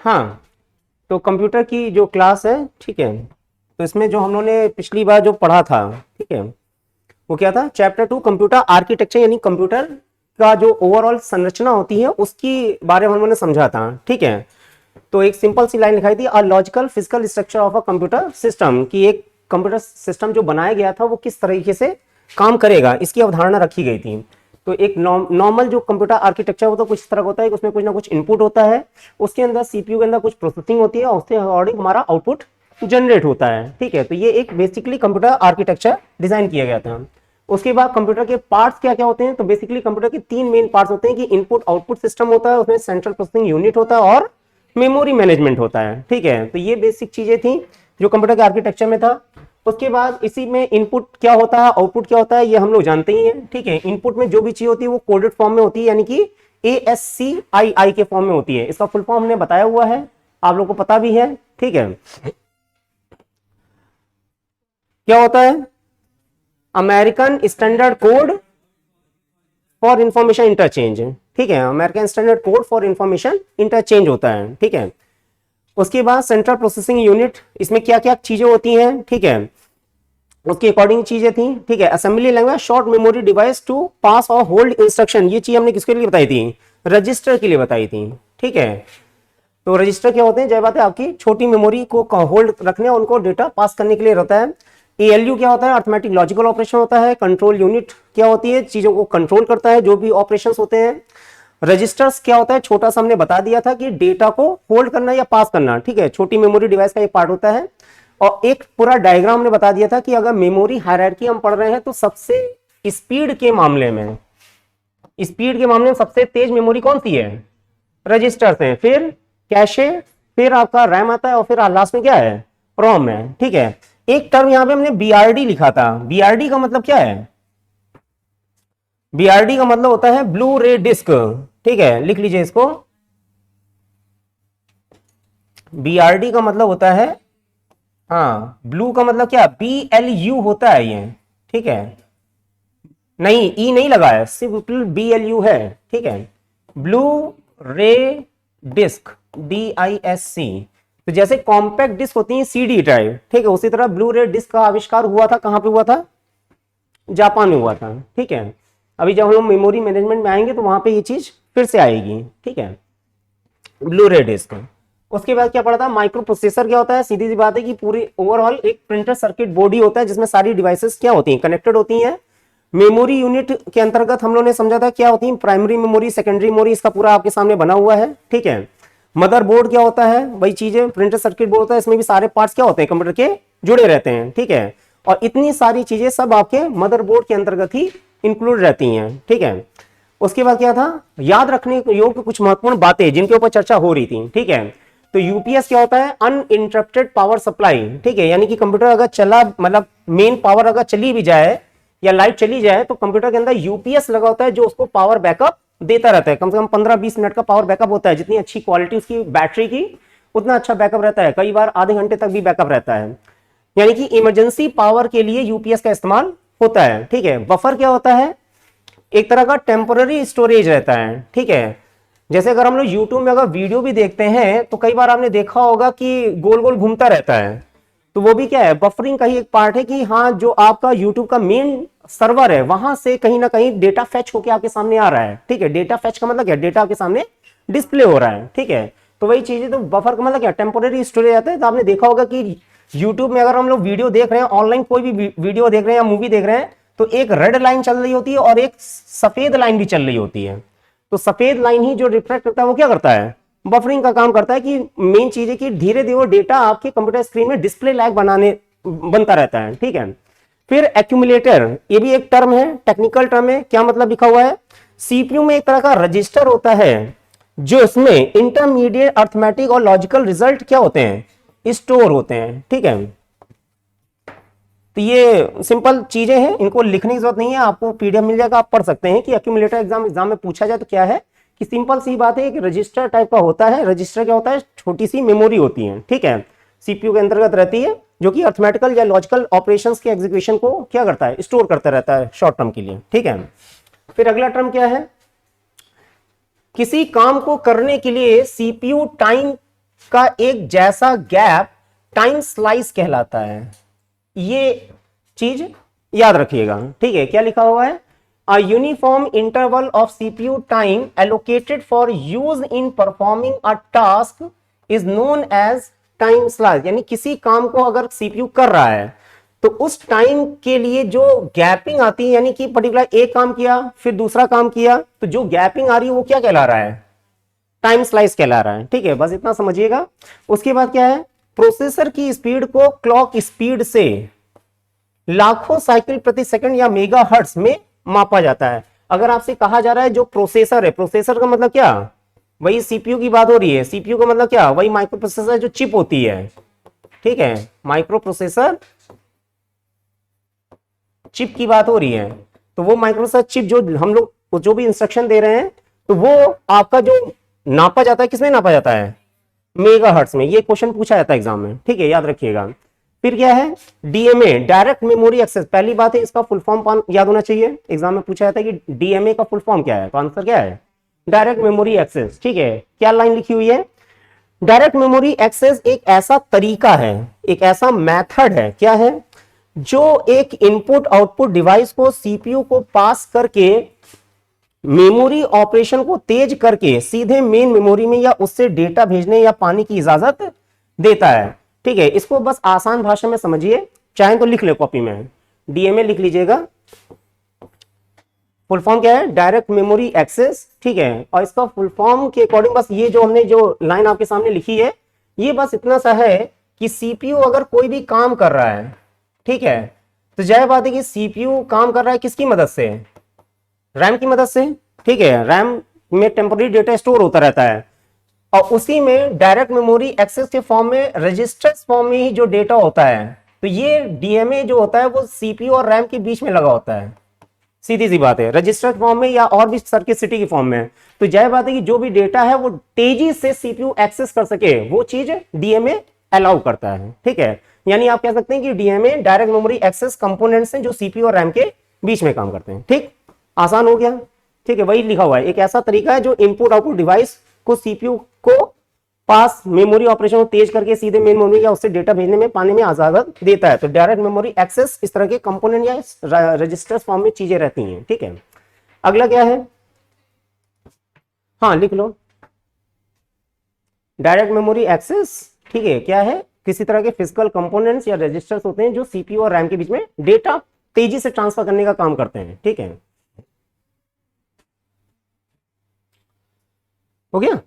हाँ, तो कंप्यूटर की जो क्लास है, ठीक है, तो इसमें जो हम लोगों ने पिछली बार जो पढ़ा था, ठीक है, वो क्या था, चैप्टर 2 कंप्यूटर आर्किटेक्चर, यानी कंप्यूटर का जो ओवरऑल संरचना होती है उसकी बारे में हम लोगों ने समझा था, ठीक है। तो एक सिंपल सी लाइन लिखाई थी, a logical physical structure of a computer system, कि एक कंप्यूटर सिस्टम जो बनाया गया था वो किस तरीके से काम करेगा, इसकी अवधारणा रखी गई थी। तो एक नॉर्मल जो कंप्यूटर आर्किटेक्चर होता है कुछ तरह होता है, उसमें कुछ ना कुछ इनपुट होता है, उसके अंदर सीपीयू के अंदर कुछ प्रोसेसिंग होती है और उसके अकॉर्डिंग हमारा आउटपुट जनरेट होता है, ठीक है। तो ये एक बेसिकली कंप्यूटर आर्किटेक्चर डिजाइन किया गया था। उसके बाद कंप्यूटर के पार्ट्स क्या क्या होते हैं, तो बेसिकली कंप्यूटर के 3 मेन पार्ट्स होते हैं कि इनपुट आउटपुट सिस्टम होता है, उसमें सेंट्रल प्रोसेसिंग यूनिट होता है और मेमोरी मैनेजमेंट होता है, ठीक है। तो ये बेसिक चीजें थी जो कंप्यूटर के आर्किटेक्चर में था। उसके बाद इसी में इनपुट क्या होता है, आउटपुट क्या होता है, ये हम लोग जानते ही हैं, ठीक है। इनपुट में जो भी चीज होती है वो कोडेड फॉर्म में होती है, यानी कि ASCII के फॉर्म में होती है। इसका फुल फॉर्म हमने बताया हुआ है, आप लोग को पता भी है, ठीक है। क्या होता है, American standard code for information interchange, ठीक है, American standard code for information interchange होता है, ठीक है। उसके बाद सेंट्रल प्रोसेसिंग यूनिट, इसमें क्या क्या चीजें होती हैं, ठीक है, उसके अकॉर्डिंग चीजें थी, ठीक है। Assembly language, short memory device to pass और होल्ड इंस्ट्रक्शन, ये चीज हमने किसके लिए बताई थी, रजिस्टर के लिए बताई थी, ठीक है। तो रजिस्टर क्या होते हैं, जय बात है, आपकी छोटी मेमोरी को होल्ड रखने और उनको डेटा पास करने के लिए रहता है। ALU क्या होता है, अर्थमेटिक लॉजिकल ऑपरेशन होता है। कंट्रोल यूनिट क्या होती है, चीजों को कंट्रोल करता है, जो भी ऑपरेशन होते हैं। रजिस्टर्स क्या होता है, छोटा सा हमने बता दिया था कि डेटा को होल्ड करना या पास करना, ठीक है, छोटी मेमोरी डिवाइस का एक पार्ट होता है। और एक पूरा डायग्राम ने बता दिया था कि अगर मेमोरी हायरार्की हम पढ़ रहे हैं तो सबसे स्पीड के मामले में सबसे तेज मेमोरी कौन सी है, रजिस्टर्स हैं, फिर कैशे, फिर आपका रैम आता है और फिर लास्ट में क्या है, रोम है, ठीक है। एक टर्म यहां पे हमने BRD लिखा था, BRD का मतलब क्या है, BRD का मतलब होता है ब्लू रे डिस्क, ठीक है, लिख लीजिए इसको। BRD का मतलब होता है, हाँ, ब्लू का मतलब क्या, BLU होता है ये, ठीक है, नहीं ई नहीं लगा है, सिंपल BLU है, ठीक है, ब्लू रे डिस्क, DISC। तो जैसे कॉम्पैक्ट डिस्क होती है CD ड्राइव, ठीक है, उसी तरह ब्लू रे डिस्क का आविष्कार हुआ था, कहां पे हुआ था, जापान में हुआ था, ठीक है। अभी जब हम लोग मेमोरी मैनेजमेंट में आएंगे तो वहां पे ये चीज फिर से आएगी, ठीक है, ब्लू रे डिस्क। उसके बाद क्या पढ़ा था, माइक्रो प्रोसेसर क्या होता है, सीधी सी बात है कि पूरी ओवरऑल एक प्रिंटर सर्किट बोर्ड ही होता है जिसमें सारी डिवाइसेस क्या होती हैं, कनेक्टेड होती हैं। मेमोरी यूनिट के अंतर्गत हम लोग ने समझा था क्या होती है, प्राइमरी मेमोरी, सेकेंडरी मेमोरी, इसका पूरा आपके सामने बना हुआ है, ठीक है। मदरबोर्ड क्या होता है, वही चीजें, प्रिंटर सर्किट बोर्ड होता है, इसमें भी सारे पार्ट्स क्या होते हैं, कंप्यूटर के जुड़े रहते हैं, ठीक है। और इतनी सारी चीजें सब आपके मदरबोर्ड के अंतर्गत ही इंक्लूड रहती हैं, ठीक है। उसके बाद क्या था, याद रखने योग्य कुछ महत्वपूर्ण बातें जिनके ऊपर चर्चा हो रही थी, ठीक है। तो यूपीएस क्या होता है, अनइंटरप्टेड पावर सप्लाई, ठीक है, यानी कि कंप्यूटर अगर चला, मतलब मेन पावर अगर चली भी जाए या लाइट चली जाए तो कंप्यूटर के अंदर यूपीएस लगा होता है जो उसको पावर बैकअप देता रहता है। कम से कम 15-20 मिनट का पावर बैकअप होता है, जितनी अच्छी क्वालिटी उसकी बैटरी की उतना अच्छा बैकअप रहता है, कई बार आधे घंटे तक भी बैकअप रहता है। यानी कि इमरजेंसी पावर के लिए यूपीएस का इस्तेमाल होता है, ठीक है। बफर क्या होता है, एक तरह का टेम्पररी स्टोरेज रहता है, ठीक है। जैसे अगर हम लोग यूट्यूब में अगर वीडियो भी देखते हैं तो कई बार आपने देखा होगा कि गोल गोल घूमता रहता है, तो वो भी क्या है, बफरिंग का ही एक पार्ट है कि हाँ, जो आपका यूट्यूब का मेन सर्वर है वहां से कहीं ना कहीं डेटा फेच होके आपके सामने आ रहा है, ठीक है। डेटा फेच का मतलब क्या, डेटा आपके सामने डिस्प्ले हो रहा है, ठीक है। तो वही चीज है, तो बफर का मतलब क्या, टेम्पोररी स्टोरेज आता है। तो आपने देखा होगा कि यूट्यूब में अगर हम लोग वीडियो देख रहे हैं, ऑनलाइन कोई भी वीडियो देख रहे हैं या मूवी देख रहे हैं, तो एक रेड लाइन चल रही होती है और एक सफेद लाइन भी चल रही होती है। तो सफेद लाइन ही जो रिफ्लेक्ट करता है वो क्या करता है, बफरिंग का काम करता है, कि मेन चीज है कि धीरे धीरे वो डेटा आपके कंप्यूटर स्क्रीन में डिस्प्ले लैग बनता रहता है, ठीक है। फिर एक्यूमुलेटर, ये भी एक टर्म है, टेक्निकल टर्म है, क्या मतलब लिखा हुआ है, सीपीयू में एक तरह का रजिस्टर होता है जो इसमें इंटरमीडिएट अर्थमेटिक और लॉजिकल रिजल्ट क्या होते हैं, स्टोर होते हैं, ठीक है। तो ये सिंपल चीजें हैं, इनको लिखने की जरूरत नहीं है, आपको पीडीएफ मिल जाएगा, आप पढ़ सकते हैं कि एक्यूमुलेटर एग्जाम में पूछा जाए तो क्या है, कि सिंपल सी बात है, एक रजिस्टर टाइप का होता है। रजिस्टर क्या होता है, छोटी सी मेमोरी होती है, ठीक है, सीपीयू के अंतर्गत रहती है, जो कि अर्थमेटिकल या लॉजिकल ऑपरेशंस के एग्जीक्यूशन को क्या करता है, स्टोर करता रहता है शॉर्ट टर्म के लिए, ठीक है। फिर अगला टर्म क्या है, किसी काम को करने के लिए सीपीयू टाइम का एक जैसा गैप टाइम स्लाइस कहलाता है। ये चीज याद रखिएगा, ठीक है। क्या लिखा हुआ है? A uniform interval of CPU time allocated for use in performing a task is known as time slice. यानी किसी काम को अगर सीपीयू कर रहा है तो उस टाइम के लिए जो गैपिंग आती है, यानी कि पर्टिकुलर एक काम किया फिर दूसरा काम किया, तो जो गैपिंग आ रही है वो क्या कहला रहा है? टाइम स्लाइस कहला रहा है, ठीक है। बस इतना समझिएगा। उसके बाद क्या है? प्रोसेसर की स्पीड को क्लॉक स्पीड से लाखों साइकिल प्रति सेकंड या मेगा हर्ट्ज में मापा जाता है। अगर आपसे कहा जा रहा है जो प्रोसेसर है, प्रोसेसर का मतलब क्या? वही सीपीयू की बात हो रही है। सीपीयू का मतलब क्या? वही माइक्रो प्रोसेसर जो चिप होती है, ठीक है। माइक्रो प्रोसेसर चिप की बात हो रही है। तो वो माइक्रोसॉफ्ट चिप जो हम लोग जो भी इंस्ट्रक्शन दे रहे हैं, तो वो आपका जो नापा जाता है, किसमें नापा जाता है? मेगाहर्ट्ज में। ये क्वेश्चन पूछा जाता है एग्जाम में, ठीक है, याद रखिएगा। फिर क्या है? DMA, direct memory access. पहली बात है इसका फुल फॉर्म याद होना चाहिए। एग्जाम में पूछा जाता है कि डीएमए का फुल फॉर्म क्या है, तो आंसर क्या है? डायरेक्ट मेमोरी एक्सेस, ठीक है। क्या लाइन लिखी हुई है? डायरेक्ट मेमोरी एक्सेस एक ऐसा तरीका है, एक ऐसा मेथड है, क्या है? जो एक इनपुट आउटपुट डिवाइस को सीपीयू को पास करके मेमोरी ऑपरेशन को तेज करके सीधे मेन मेमोरी में या उससे डेटा भेजने या पाने की इजाजत देता है, ठीक है। इसको बस आसान भाषा में समझिए, चाहे तो लिख ले कॉपी में, डीएमए लिख लीजिएगा। फुल फॉर्म क्या है? डायरेक्ट मेमोरी एक्सेस, ठीक है। और इसका फुल फॉर्म के अकॉर्डिंग बस ये जो हमने जो लाइन आपके सामने लिखी है, ये बस इतना सा है कि सीपीयू अगर कोई भी काम कर रहा है, ठीक है, तो जाहिर बात है कि सीपीयू काम कर रहा है किसकी मदद से? रैम की मदद से, ठीक है। रैम में टेम्पोररी डेटा स्टोर होता रहता है और उसी में डायरेक्ट मेमोरी एक्सेस के फॉर्म में रजिस्टर्स फॉर्म में ही जो डेटा होता है, तो ये डीएमए जो होता है वो सीपीयू और रैम के बीच में लगा होता है। सीधी सी बात है, रजिस्टर फॉर्म में या और भी सर्किट सिटी की फॉर्म में। तो जाहिर बात है कि जो भी डेटा है वो तेजी से सीपीयू एक्सेस कर सके, वो चीज डीएमए अलाउ करता है, ठीक है। यानी आप कह सकते हैं कि DMA direct memory access components हैं जो सीपीयू और रैम के बीच में काम करते हैं, ठीक। आसान हो गया, ठीक है। वही लिखा हुआ है, एक ऐसा तरीका है जो इनपुट आउटपुट डिवाइस को सीपीयू को पास मेमोरी ऑपरेशन को तेज करके सीधे मेन मेमोरी या उससे डेटा भेजने में पाने में इजाजत देता है। तो डायरेक्ट मेमोरी एक्सेस इस तरह के कंपोनेंट या रजिस्टर्स फॉर्म में चीजें रहती हैं, ठीक है। अगला क्या है? हाँ लिख लो, डायरेक्ट मेमोरी एक्सेस, ठीक है, क्या है? किसी तरह के फिजिकल कंपोनेंट्स या रजिस्टर्स होते हैं जो सीपीयू और रैम के बीच में डेटा तेजी से ट्रांसफर करने का काम करते हैं, ठीक है। हो गया?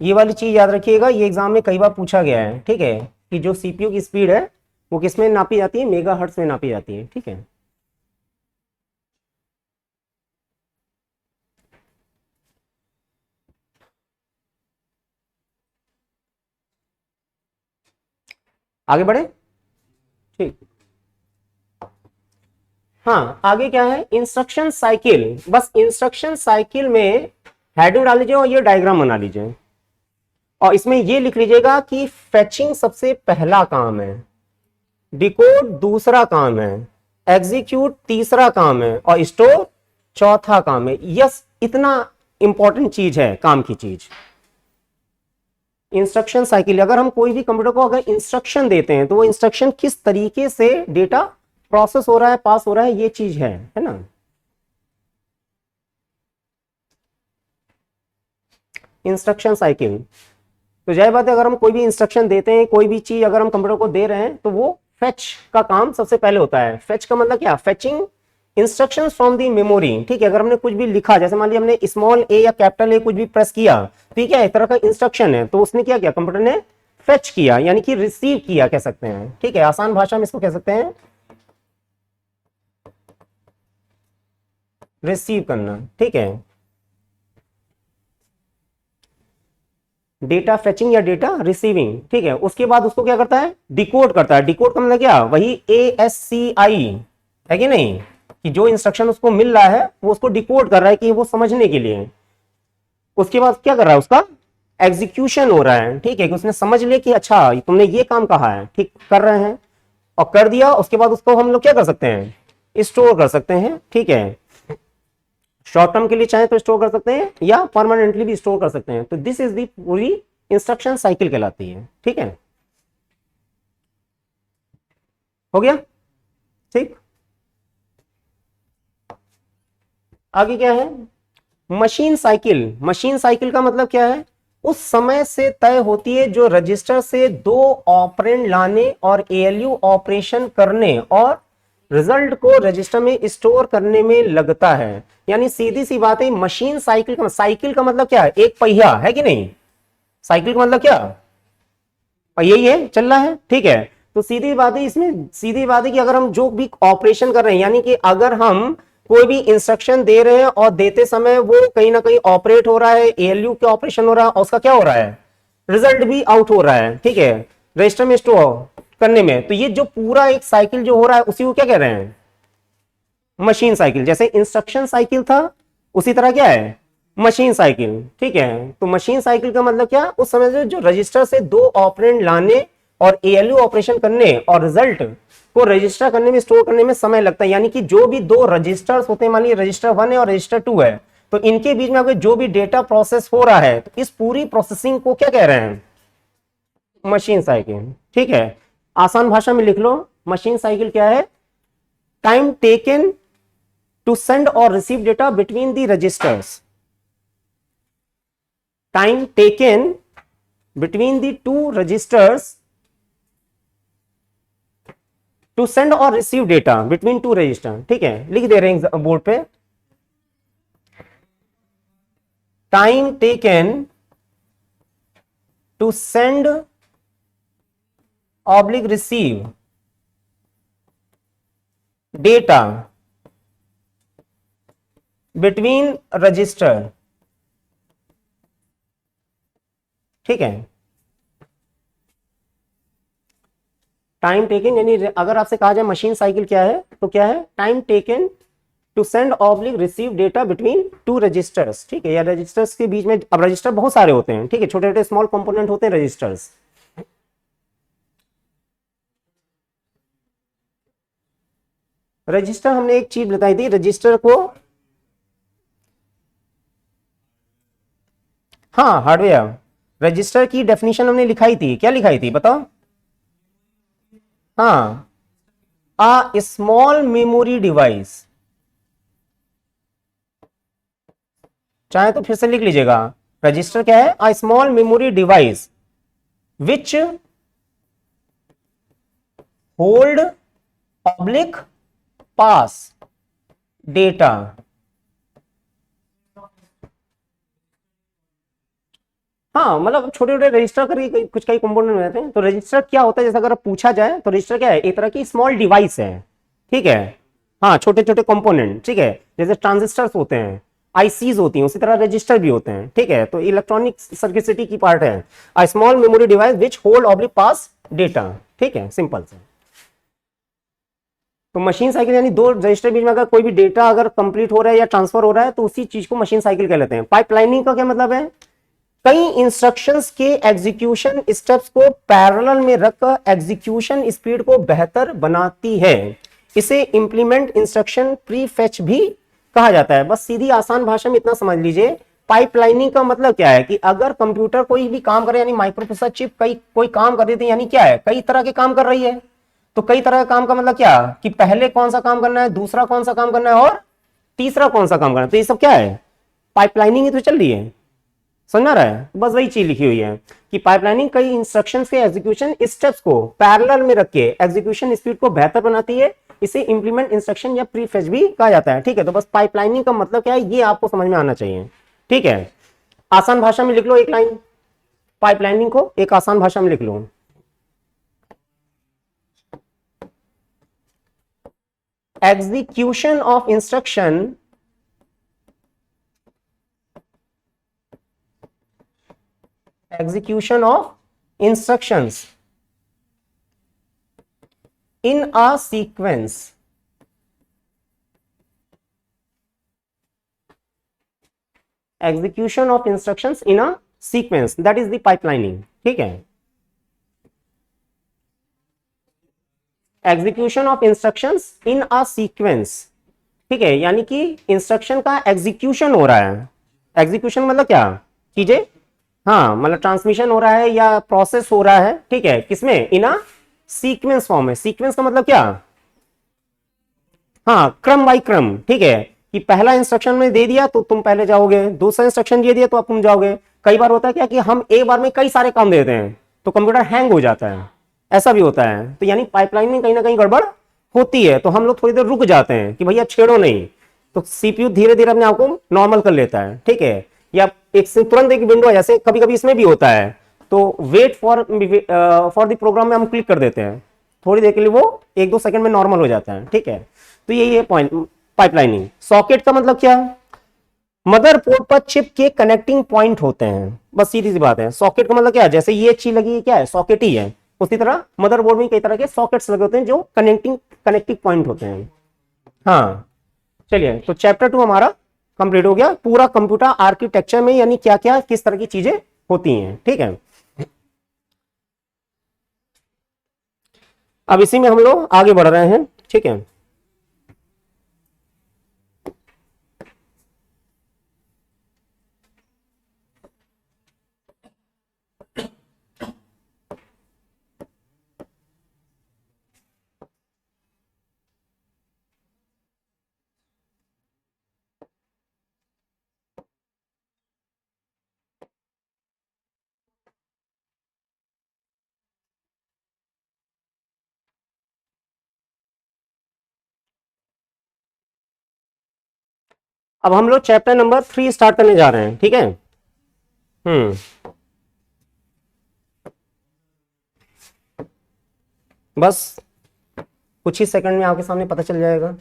ये वाली चीज याद रखिएगा, ये एग्जाम में कई बार पूछा गया है, ठीक है, कि जो सीपीयू की स्पीड है वो किसमें नापी जाती है? मेगाहर्ट्ज में नापी जाती है, ठीक है। आगे बढ़े, ठीक। हाँ आगे क्या है? Instruction cycle. बस इंस्ट्रक्शन साइकिल में हेडिंग डाल लीजिए और ये डायग्राम बना लीजिए और इसमें ये लिख लीजिएगा कि फेचिंग सबसे पहला काम है, डिकोड दूसरा काम है, एग्जीक्यूट तीसरा काम है और स्टोर चौथा काम है। यस, इतना इंपॉर्टेंट चीज है, काम की चीज इंस्ट्रक्शन साइकिल। अगर हम कोई भी कंप्यूटर को अगर इंस्ट्रक्शन देते हैं तो वो इंस्ट्रक्शन किस तरीके से डेटा प्रोसेस हो रहा है, पास हो रहा है, ये चीज है ना। इंस्ट्रक्शन साइकिल, तो जाहिर बात है अगर हम कोई भी इंस्ट्रक्शन देते हैं, कोई भी चीज अगर हम कंप्यूटर को दे रहे हैं, तो वो फेच का काम सबसे पहले होता है। फेच का मतलब क्या? Fetching instructions from the memory, ठीक है। अगर हमने कुछ भी लिखा, जैसे मान लिया हमने स्मॉल ए या कैपिटल ए कुछ भी प्रेस किया, ठीक है, एक तरह का इंस्ट्रक्शन है, तो उसने क्या किया? कंप्यूटर ने फेच किया, यानी कि रिसीव किया कह सकते हैं, ठीक है। आसान भाषा में इसको कह सकते हैं रिसीव करना, ठीक है। डेटा फेचिंग या डेटा रिसीविंग, ठीक है। उसके बाद उसको क्या करता है? डिकोड करता है। डिकोड का मतलब क्या? वही ASCII है कि नहीं, कि जो इंस्ट्रक्शन उसको मिल रहा है वो उसको डिकोड कर रहा है कि वो समझने के लिए। उसके बाद क्या कर रहा है? उसका एग्जीक्यूशन हो रहा है, ठीक है, कि उसने समझ लिया कि अच्छा तुमने ये काम कहा है, ठीक कर रहे हैं और कर दिया, उसके बाद उसको हम लोग क्या कर सकते हैं, स्टोर कर सकते हैं, ठीक है। शॉर्ट टर्म के लिए चाहे तो स्टोर कर सकते हैं या परमानेंटली भी स्टोर कर सकते हैं। तो दिस इज दी पूरी इंस्ट्रक्शन साइकिल कहलाती है, ठीक है। हो गया, ठीक। आगे क्या है, मशीन साइकिल। मशीन साइकिल का मतलब क्या है, उस समय से तय होती है जो रजिस्टर से दो ऑपरेंड लाने और एएलयू ऑपरेशन करने और रिजल्ट को रजिस्टर में स्टोर करने में लगता है। यानी सीधी सी बात है, मशीन साइकिल का मतलब क्या है, एक पहिया है कि नहीं। साइकिल का मतलब क्या, पहिया ही है, चल रहा है, ठीक है। तो सीधी बात है, इसमें सीधी बात है कि अगर हम जो भी ऑपरेशन कर रहे हैं, यानी कि अगर हम कोई भी इंस्ट्रक्शन दे रहे हैं और देते समय वो कहीं ना कहीं ऑपरेट हो रहा है, एएलयू के ऑपरेशन हो रहा है और उसका क्या हो रहा है, रिजल्ट भी आउट हो रहा है, ठीक है, रजिस्टर में स्टोर करने में। तो ये जो पूरा एक साइकिल जो हो रहा है उसी को क्या कह रहे हैं, मशीन साइकिल। जैसे इंस्ट्रक्शन साइकिल था, उसी तरह क्या है, मशीन साइकिल, ठीक है। तो मशीन साइकिल का मतलब क्या, उस समय से जो रजिस्टर से दो ऑपरेंड लाने और एएलयू ऑपरेशन करने और रिजल्ट को रजिस्टर करने में स्टोर करने में समय लगता है। यानी कि जो भी दो रजिस्टर्स होते हैं, मान लीजिए रजिस्टर 1 है और रजिस्टर 2 है, तो इनके बीच में अगर जो भी डेटा प्रोसेस हो रहा है, तो इस पूरी प्रोसेसिंग को क्या कह रहे हैं, मशीन साइकिल, ठीक है। आसान भाषा में लिख लो, मशीन साइकिल क्या है, टाइम टेकन टू सेंड और receive data between the registers. Time taken between the two registers to send और receive data between two register, ठीक है। लिख दे रहे हैं बोर्ड पे, time taken to send oblique receive data between register, ठीक है। टाइम टेकन यानी अगर आपसे कहा जाए मशीन साइकिल क्या है, तो क्या है, time taken to send oblique receive data between two registers, ठीक है। या रजिस्टर्स के बीच में, अब रजिस्टर बहुत सारे होते हैं, ठीक है, छोटे छोटे स्मॉल कंपोनेंट होते हैं रजिस्टर्स। रजिस्टर हमने एक चीज बताई थी, रजिस्टर को, हाँ हार्डवेयर, रजिस्टर की डेफिनेशन हमने लिखाई थी, क्या लिखाई थी बताओ, हाँ, a small memory device, चाहे तो फिर से लिख लीजिएगा, रजिस्टर क्या है, a small memory device which hold public pass data। हाँ मतलब छोटे छोटे रजिस्टर करके कुछ कई कंपोनेंट रहते हैं। तो रजिस्टर क्या होता है, जैसे अगर पूछा जाए तो रजिस्टर क्या है, एक तरह की स्मॉल डिवाइस है, ठीक है। हाँ छोटे छोटे कंपोनेंट, ठीक है, जैसे ट्रांजिस्टर्स होते हैं, आईसीज होती हैं, उसी तरह रजिस्टर भी होते हैं, ठीक है। तो इलेक्ट्रॉनिक सर्किटरी की पार्ट है, a small memory device which hold oblique pass data, ठीक है, सिंपल से। तो मशीन साइकिल यानी दो रजिस्टर बीच में अगर कोई भी डेटा अगर कंप्लीट हो रहा है या ट्रांसफर हो रहा है तो उसी चीज को मशीन साइकिल कह लेते हैं। पाइपलाइनिंग का क्या मतलब है, कई इंस्ट्रक्शंस के एग्जीक्यूशन स्टेप्स को पैरेलल में रखकर एग्जीक्यूशन स्पीड को बेहतर बनाती है। इसे इंप्लीमेंट इंस्ट्रक्शन प्रीफेच भी कहा जाता है। बस सीधी आसान भाषा में इतना समझ लीजिए, पाइपलाइनिंग का मतलब क्या है कि अगर कंप्यूटर कोई भी काम करे, यानी माइक्रोप्रोसेसर चिप कोई काम कर देती है, यानी क्या है, कई तरह के काम कर रही है। तो कई तरह का काम का मतलब क्या, कि पहले कौन सा काम करना है, दूसरा कौन सा काम करना है और तीसरा कौन सा काम करना है। तो ये सब क्या है, पाइपलाइनिंग ही तो चल रही है, समझ आ रहा है। बस वही चीज लिखी हुई है कि पाइपलाइनिंग कई इंस्ट्रक्शंस के एग्जीक्यूशन स्टेप्स को पैरेलल में रख के एग्जीक्यूशन स्पीड को बेहतर बनाती है। इसे इंप्लीमेंट इंस्ट्रक्शन या प्रीफेच भी कहा जाता है, ठीक है। तो बस पाइपलाइनिंग का मतलब क्या है, ये आपको समझ में आना चाहिए, ठीक है। आसान भाषा में लिख लो एक लाइन, पाइपलाइनिंग को एक आसान भाषा में लिख लो, execution of instruction execution of instructions in a sequence execution of instructions in a sequence, that is the pipelining. ठीक है, execution of instructions in a sequence. ठीक है, यानी कि इंस्ट्रक्शन का एग्जीक्यूशन हो रहा है। एग्जीक्यूशन मतलब क्या, चीजें, हाँ मतलब ट्रांसमिशन हो रहा है या प्रोसेस हो रहा है। ठीक है, किसमें, इन अ सीक्वेंस फॉर्म में। सीक्वेंस का मतलब क्या, हाँ क्रम बाई क्रम। ठीक है, कि पहला इंस्ट्रक्शन में दे दिया तो तुम पहले जाओगे, दूसरा इंस्ट्रक्शन दे दिया तो अब तुम जाओगे। कई बार होता है क्या कि हम एक बार में कई सारे काम देते हैं तो कंप्यूटर हैंग हो जाता है, ऐसा भी होता है। तो यानी पाइपलाइन में कहीं ना कहीं गड़बड़ होती है, तो हम लोग थोड़ी देर रुक जाते हैं कि भैया छेड़ो नहीं, तो सीपीयू धीरे धीरे अपने आप को नॉर्मल कर लेता है। ठीक है, या एक से तुरंत एक विंडो, जैसे कभी कभी इसमें भी होता है, तो वेट फॉर द प्रोग्राम में हम क्लिक कर देते हैं, थोड़ी देर के लिए वो 1-2 सेकंड में नॉर्मल हो जाता है। ठीक है, तो यही है पॉइंट पाइपलाइनिंग। सॉकेट का मतलब क्या, मदरबोर्ड पर चिप के कनेक्टिंग पॉइंट होते हैं, बस सीधी सी बात है। सॉकेट का मतलब क्या है, जैसे ये चीज लगी है क्या है, सॉकेट ही है। उसी तरह मदरबोर्ड में कई तरह के सॉकेट्स लगे होते हैं जो कनेक्टिंग पॉइंट होते हैं। हाँ, चलिए, तो चैप्टर 2 हमारा कंप्लीट हो गया, पूरा कंप्यूटर आर्किटेक्चर में यानी क्या क्या किस तरह की चीजें होती हैं। ठीक है, अब इसी में हम लोग आगे बढ़ रहे हैं। ठीक है, अब हम लोग चैप्टर नंबर 3 स्टार्ट करने जा रहे हैं। ठीक है, हम्म, बस कुछ ही सेकंड में आपके सामने पता चल जाएगा।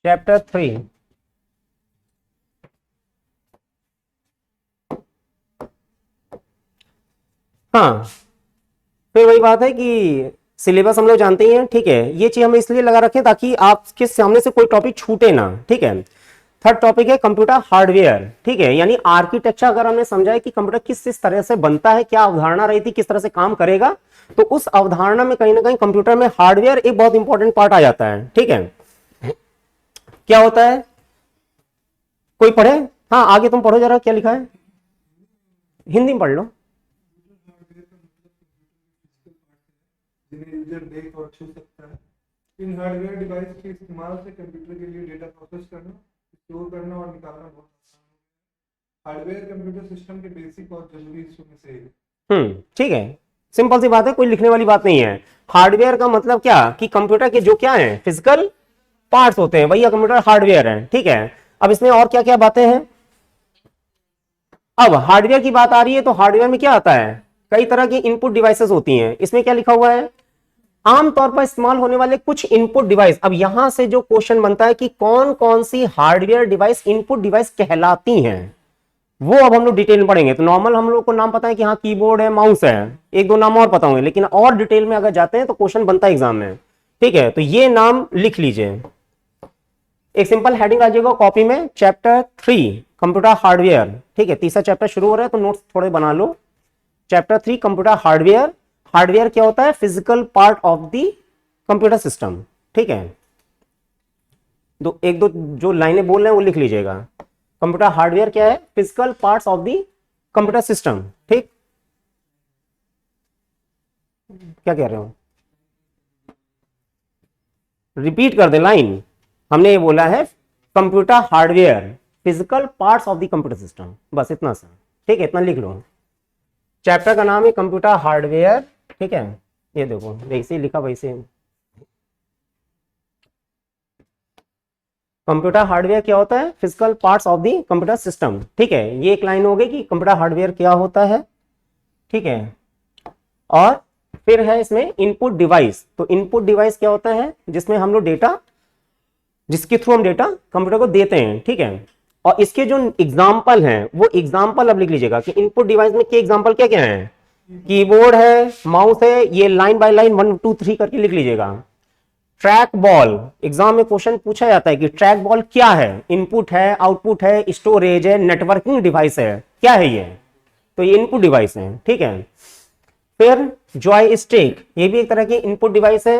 चैप्टर 3, हाँ फिर वही बात है कि सिलेबस हम लोग जानते ही हैं। ठीक है, ये चीज हम इसलिए लगा रखें ताकि आपके सामने से कोई टॉपिक छूटे ना। ठीक है, थर्ड टॉपिक है कंप्यूटर हार्डवेयर। ठीक है, यानी आर्किटेक्चर अगर हमने समझा है कि कंप्यूटर किस तरह से बनता है, क्या अवधारणा रही थी, किस तरह से काम करेगा, तो उस अवधारणा में कहीं ना कहीं कंप्यूटर में हार्डवेयर एक बहुत इंपॉर्टेंट पार्ट आ जाता है। ठीक है, क्या होता है, कोई पढ़े, हाँ आगे तुम पढ़ो जरा, क्या लिखा है, हिंदी में पढ़ लो। जिन्हें यूजर देख और छू सकता है। इन हार्डवेयर डिवाइस के इस्तेमाल से कंप्यूटर के लिए डेटा प्रोसेस करना, स्टोर करना और निकालना बहुत आसान है। हार्डवेयर कंप्यूटर सिस्टम के बेसिक और जरूरी हिस्सों में से एक। ठीक है, सिंपल सी बात है, कोई लिखने वाली बात नहीं है। हार्डवेयर का मतलब क्या कि कंप्यूटर के जो क्या है फिजिकल पार्ट्स होते हैं, वही कंप्यूटर हार्डवेयर है। ठीक है, अब इसमें और क्या क्या बातें हैं। अब हार्डवेयर की बात आ रही है तो हार्डवेयर में क्या आता है, कई तरह की इनपुट डिवाइसेस होती हैं। इसमें क्या लिखा हुआ है, आमतौर पर इस्तेमाल होने वाले कुछ इनपुट डिवाइस। अब यहां से जो क्वेश्चन बनता है कि कौन कौन सी हार्डवेयर डिवाइस इनपुट डिवाइस कहलाती हैं, वो अब हम लोग डिटेल में पढ़ेंगे। तो नॉर्मल हम लोग को नाम पता है कि हाँ कीबोर्ड है, माउस है, एक दो नाम और पता होंगे, लेकिन और डिटेल में अगर जाते हैं तो क्वेश्चन बनता है एग्जाम में। ठीक है, तो ये नाम लिख लीजिए, एक सिंपल हेडिंग आ जाएगा कॉपी में, चैप्टर 3 कंप्यूटर हार्डवेयर। ठीक है, तीसरा चैप्टर शुरू हो रहा है तो नोट्स थोड़े बना लो। Chapter 3 computer hardware. हार्डवेयर क्या होता है, physical part of the computer system. ठीक है, एक दो जो लाइनें बोल रहे हैं वो लिख लीजिएगा। कंप्यूटर हार्डवेयर क्या है, physical parts of the computer system. ठीक, क्या कह रहे हो, रिपीट कर दे लाइन। हमने ये बोला है computer hardware physical parts of the computer system, बस इतना सा। ठीक है, इतना लिख लो। चैप्टर का नाम है कंप्यूटर हार्डवेयर। ठीक है, ये देखो वैसे ही लिखा, वैसे कंप्यूटर हार्डवेयर क्या होता है, physical parts of the computer system. ठीक है, ये एक लाइन हो गई कि कंप्यूटर हार्डवेयर क्या होता है। ठीक है, और फिर है इसमें इनपुट डिवाइस। तो इनपुट डिवाइस क्या होता है, जिसमें हम लोग डेटा जिसके थ्रू हम डेटा कंप्यूटर को देते हैं, ठीक है। और इसके जो एग्जाम्पल हैं वो एग्जाम्पल अब लिख लीजिएगा कि इनपुट डिवाइस में के एग्जाम्पल क्या क्या है, कीबोर्ड है, माउस है, ये लाइन बाय लाइन 1 2 3 करके लिख लीजिएगा। ट्रैक बॉल, एग्जाम में क्वेश्चन पूछा जाता है कि ट्रैक बॉल क्या है, इनपुट है, आउटपुट है, स्टोरेज है, नेटवर्किंग डिवाइस है, क्या है ये, तो ये इनपुट डिवाइस है, ठीक है। फिर जॉय स्टिक, ये भी एक तरह की इनपुट डिवाइस है।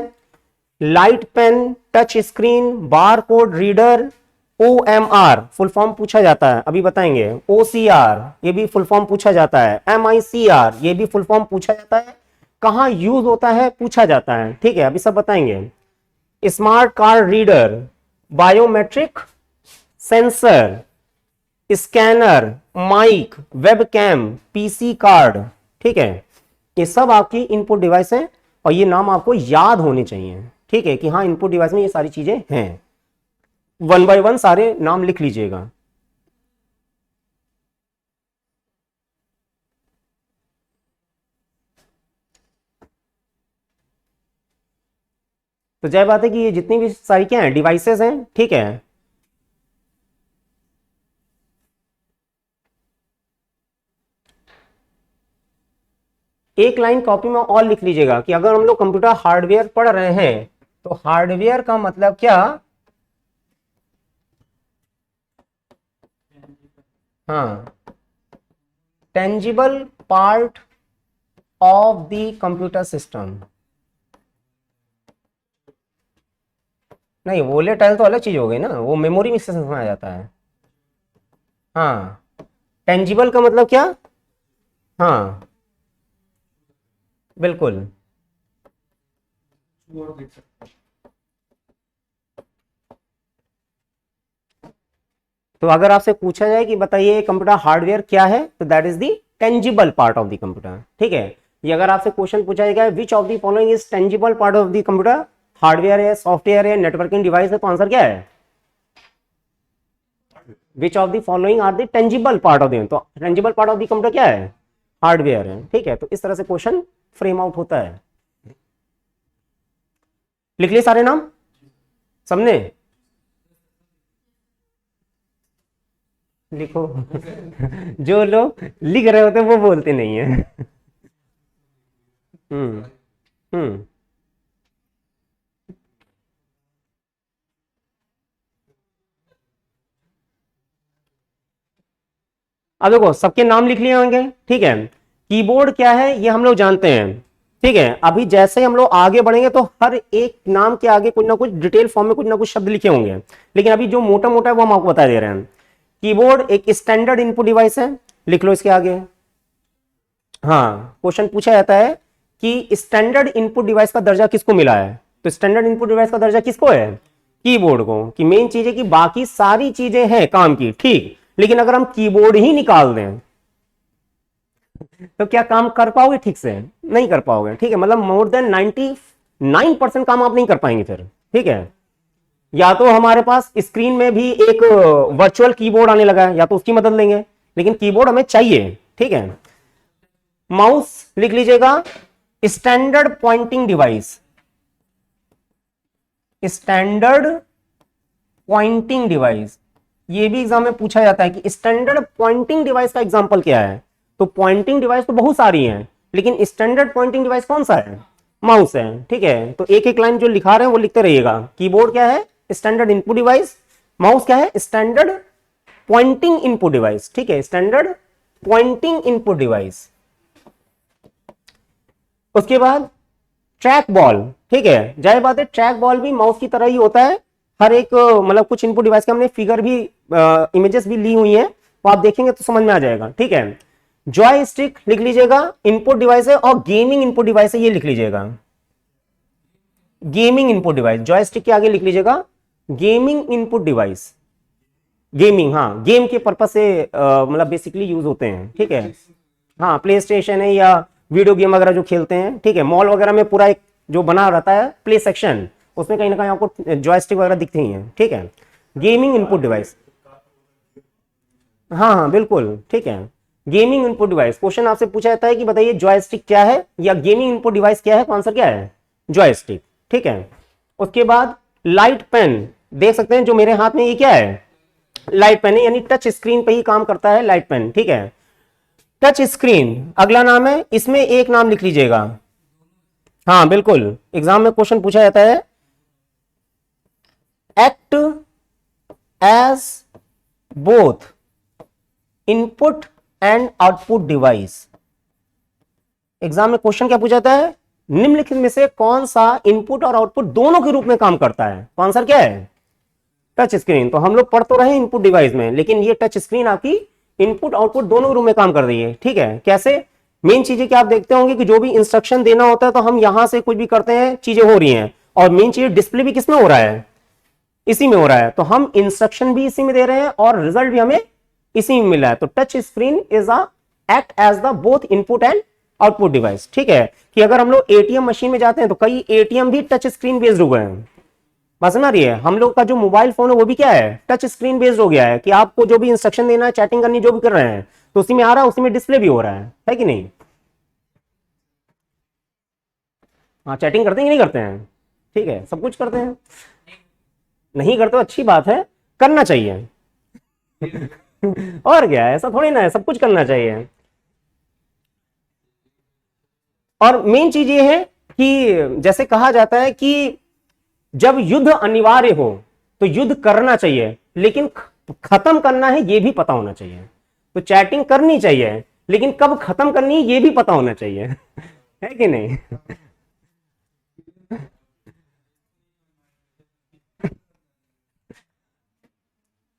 Light pen, touch screen, bar code reader, OMR full form पूछा जाता है, अभी बताएंगे। OCR ये भी फुल फॉर्म पूछा जाता है। MICR ये भी फुल फॉर्म पूछा जाता है। कहाँ यूज होता है पूछा जाता है, ठीक है, अभी सब बताएंगे। Smart card reader, biometric sensor, scanner, mike, webcam, PC card, ठीक है, ये सब आपकी इनपुट डिवाइस है और ये नाम आपको याद होने चाहिए, ठीक है, कि हाँ इनपुट डिवाइस में ये सारी चीजें हैं। 1 बाय 1 सारे नाम लिख लीजिएगा। तो जय बात है कि ये जितनी भी सारी क्या है डिवाइसेस हैं, ठीक है। एक लाइन कॉपी में और लिख लीजिएगा कि अगर हम लोग कंप्यूटर हार्डवेयर पढ़ रहे हैं तो हार्डवेयर का मतलब क्या, हाँ, tangible part of the computer system. नहीं, वोलेटाइल तो अलग चीज हो गई ना, वो मेमोरी में से समझा जाता है। हाँ, टेंजिबल का मतलब क्या, हाँ बिल्कुल। और देख सकते हैं। तो अगर आपसे पूछा जाए कि बताइए कंप्यूटर हार्डवेयर क्या है, तो that is the tangible part of the computer, ठीक है। ये अगर आपसे क्वेश्चन पूछा जाएगा which of the following is tangible part of the computer, hardware है, सॉफ्टवेयर है, नेटवर्किंग डिवाइस है, तो आंसर क्या है, which of the following are the tangible part of the, तो tangible part of the computer क्या है, हार्डवेयर है, ठीक है। तो इस तरह से क्वेश्चन फ्रेम आउट होता है। लिख लिए सारे नाम सबने, लिखो। जो लोग लिख रहे होते हैं वो बोलते नहीं है। हम्म हम्म अब देखो सबके नाम लिख लिए होंगे, ठीक है। कीबोर्ड क्या है ये हम लोग जानते हैं, ठीक है। अभी जैसे हम लोग आगे बढ़ेंगे तो हर एक नाम के आगे कुछ ना कुछ डिटेल फॉर्म में कुछ ना कुछ शब्द लिखे होंगे, लेकिन अभी जो मोटा मोटा है वो हम आपको बता दे रहे हैं। कीबोर्ड एक स्टैंडर्ड इनपुट डिवाइस है, लिख लो इसके आगे। हाँ, क्वेश्चन पूछा जाता है कि स्टैंडर्ड इनपुट डिवाइस का दर्जा किसको मिला है, तो स्टैंडर्ड इनपुट डिवाइस का दर्जा किसको है, कीबोर्ड को। कि मेन चीज है कि बाकी सारी चीजें हैं काम की, ठीक, लेकिन अगर हम कीबोर्ड ही निकाल दें तो क्या काम कर पाओगे ठीक से, नहीं कर पाओगे, ठीक है। मतलब मोर देन 99% काम आप नहीं कर पाएंगे फिर, ठीक है। या तो हमारे पास स्क्रीन में भी एक वर्चुअल कीबोर्ड आने लगा है, या तो उसकी मदद लेंगे, लेकिन कीबोर्ड हमें चाहिए, ठीक है। माउस लिख लीजिएगा, standard pointing device, standard pointing device, ये भी एग्जाम में पूछा जाता है कि स्टैंडर्ड पॉइंटिंग डिवाइस का एग्जांपल क्या है। तो पॉइंटिंग डिवाइस तो बहुत सारी हैं, लेकिन स्टैंडर्ड पॉइंटिंग डिवाइस कौन सा है, माउस है, ठीक है। तो एक एक लाइन जो लिखा रहे हैं वो लिखते रहिएगा। कीबोर्ड क्या है, स्टैंडर्ड इनपुट डिवाइस, माउस क्या है, स्टैंडर्ड पॉइंटिंग इनपुट डिवाइस, ठीक है, स्टैंडर्ड पॉइंटिंग इनपुट डिवाइस। उसके बाद ट्रैक बॉल, ठीक है, जाहिर बात है ट्रैक बॉल भी माउस की तरह ही होता है। हर एक मतलब कुछ इनपुट डिवाइस के हमने फिगर भी इमेजेस भी ली हुई हैं, तो आप देखेंगे तो समझ में आ जाएगा, ठीक है। जॉय स्टिक लिख लीजिएगा, इनपुट डिवाइस है, और गेमिंग इनपुट डिवाइस है, ये लिख लीजिएगा, gaming input device. Joy stick के आगे लिख लीजिएगा गेमिंग इनपुट डिवाइस, गेमिंग, हाँ, गेम के पर्पज से मतलब बेसिकली यूज होते हैं, ठीक है। हाँ, प्ले स्टेशन है या वीडियो गेम वगैरह जो खेलते हैं, ठीक है। मॉल वगैरह में पूरा एक जो बना रहता है प्ले सेक्शन, उसमें कहीं ना कहीं आपको जॉयस्टिक वगैरह दिखते ही हैं, ठीक है। गेमिंग इनपुट डिवाइस, हाँ हाँ बिल्कुल, ठीक है। गेमिंग इनपुट डिवाइस, क्वेश्चन आपसे पूछा जाता है कि बताइए जॉयस्टिक क्या है या गेमिंग इनपुट डिवाइस क्या है, तो आंसर क्या है, जॉयस्टिक, ठीक है। उसके बाद लाइट पेन, देख सकते हैं जो मेरे हाथ में ये क्या है, लाइट पेन है, यानी टच स्क्रीन पे ही काम करता है लाइट पेन, ठीक है। टच स्क्रीन अगला नाम है, इसमें एक नाम लिख लीजिएगा। हाँ बिल्कुल, एग्जाम में क्वेश्चन पूछा जाता है, act as both input and output device. Exam में क्वेश्चन क्या पूछा जाता है, निम्नलिखित में से कौन सा इनपुट और आउटपुट दोनों के रूप में काम करता है, तो आंसर क्या है, टच स्क्रीन। तो हम लोग पढ़ तो रहे इनपुट डिवाइस में, लेकिन ये टच स्क्रीन आपकी इनपुट आउटपुट दोनों रूप में काम कर रही है, ठीक है। कैसे, मेन चीजें क्या आप देखते होंगे कि जो भी इंस्ट्रक्शन देना होता है तो हम यहां से कुछ भी करते हैं, चीजें हो रही हैं, और मेन चीज डिस्प्ले भी किसमें हो रहा है, इसी में हो रहा है। तो हम इंस्ट्रक्शन भी इसी में दे रहे हैं और रिजल्ट भी हमें इसी में मिल रहा है। तो touch screen is a act as the both input and output device, ठीक है। कि अगर हम लोग एटीएम मशीन में जाते हैं तो कई एटीएम भी टच स्क्रीन बेस्ड हो गए हैं, बात समझ आ रही है। हम लोग का जो मोबाइल फोन है वो भी क्या है, टच स्क्रीन बेस्ड हो गया है, कि आपको जो भी इंस्ट्रक्शन देना है, चैटिंग करनी, जो भी कर रहे हैं तो उसी में आ रहा है, उसी में डिस्प्ले भी हो रहा है कि नहीं। हाँ, चैटिंग करते हैं कि नहीं करते हैं, ठीक है, सब कुछ करते हैं। नहीं करते तो अच्छी बात है, करना चाहिए और क्या है, ऐसा थोड़ी ना है, सब कुछ करना चाहिए। और मेन चीज ये है कि जैसे कहा जाता है कि जब युद्ध अनिवार्य हो तो युद्ध करना चाहिए, लेकिन खत्म करना है ये भी पता होना चाहिए। तो चैटिंग करनी चाहिए, लेकिन कब खत्म करनी है ये भी पता होना चाहिए है कि नहीं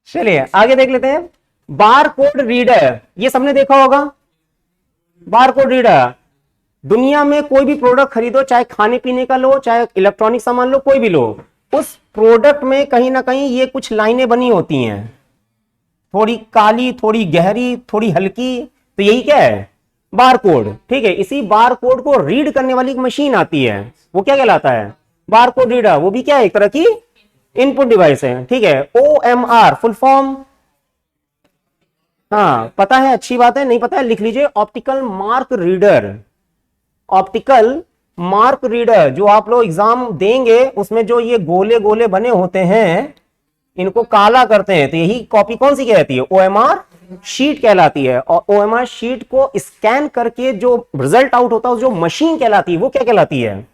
चलिए आगे देख लेते हैं। बार कोड रीडर, ये सबने देखा होगा, बार कोड रीडर। दुनिया में कोई भी प्रोडक्ट खरीदो, चाहे खाने पीने का लो, चाहे इलेक्ट्रॉनिक सामान लो, कोई भी लो, उस प्रोडक्ट में कहीं ना कहीं ये कुछ लाइनें बनी होती हैं, थोड़ी काली, थोड़ी गहरी, थोड़ी हल्की। तो यही क्या है, बार कोड, ठीक है। इसी बार कोड को रीड करने वाली एक मशीन आती है, वो क्या कहलाता है, बार कोड रीडर। वो भी क्या है, एक तरह की इनपुट डिवाइस है, ठीक है। OMR फुल फॉर्म, हाँ पता है, अच्छी बात है, नहीं पता है लिख लीजिए, optical mark reader. Optical mark reader जो आप लोग एग्जाम देंगे, उसमें जो ये गोले गोले बने होते हैं, इनको काला करते हैं, तो यही कॉपी कौन सी कहती है, OMR शीट कहलाती है। और OMR शीट को स्कैन करके जो रिजल्ट आउट होता है, जो मशीन कहलाती है, वो क्या कहलाती है,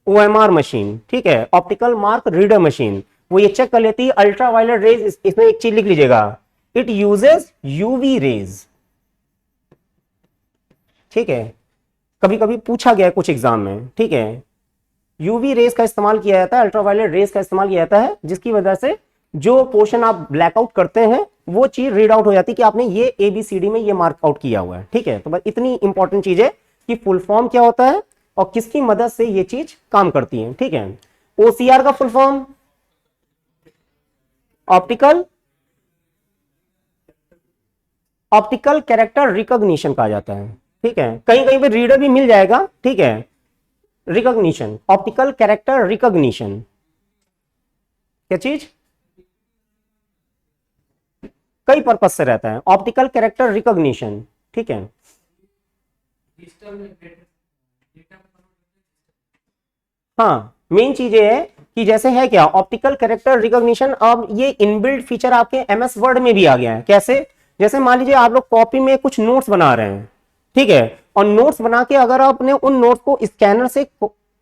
OMR मशीन, ठीक है, ऑप्टिकल मार्क रीडर मशीन। वो ये चेक कर लेती है अल्ट्रा वायलेट रेज। इसमें एक चीज लिख लीजिएगा, इट यूजेस UV रेज, ठीक है। कभी कभी पूछा गया है कुछ एग्जाम में, ठीक है, UV रेज का इस्तेमाल किया जाता है, अल्ट्रावायलेट रेज का इस्तेमाल किया जाता है, जिसकी वजह से जो पोर्शन आप ब्लैकआउट करते हैं वो चीज रीड आउट हो जाती है कि आपने ये ABCD में ये मार्क आउट किया हुआ है, ठीक है। तो बस इतनी इंपॉर्टेंट चीज है कि फुल फॉर्म क्या होता है और किसकी मदद से ये चीज काम करती है, ठीक है। OCR का full form optical character recognition कहा जाता है, ठीक है। कहीं कहीं पे रीडर भी मिल जाएगा, ठीक है। रिकॉग्निशन, ऑप्टिकल कैरेक्टर रिकॉग्निशन, क्या चीज, कई पर्पस से रहता है ऑप्टिकल कैरेक्टर रिकॉग्निशन, ठीक है। हाँ, मेन चीज ये है कि जैसे है क्या, ऑप्टिकल कैरेक्टर रिकॉग्निशन, अब ये इनबिल्ट फीचर आपके MS वर्ड में भी आ गया है। कैसे, जैसे मान लीजिए आप लोग कॉपी में कुछ नोट्स बना रहे हैं, ठीक है, और नोट्स बना के अगर आपने उन नोट्स को स्कैनर से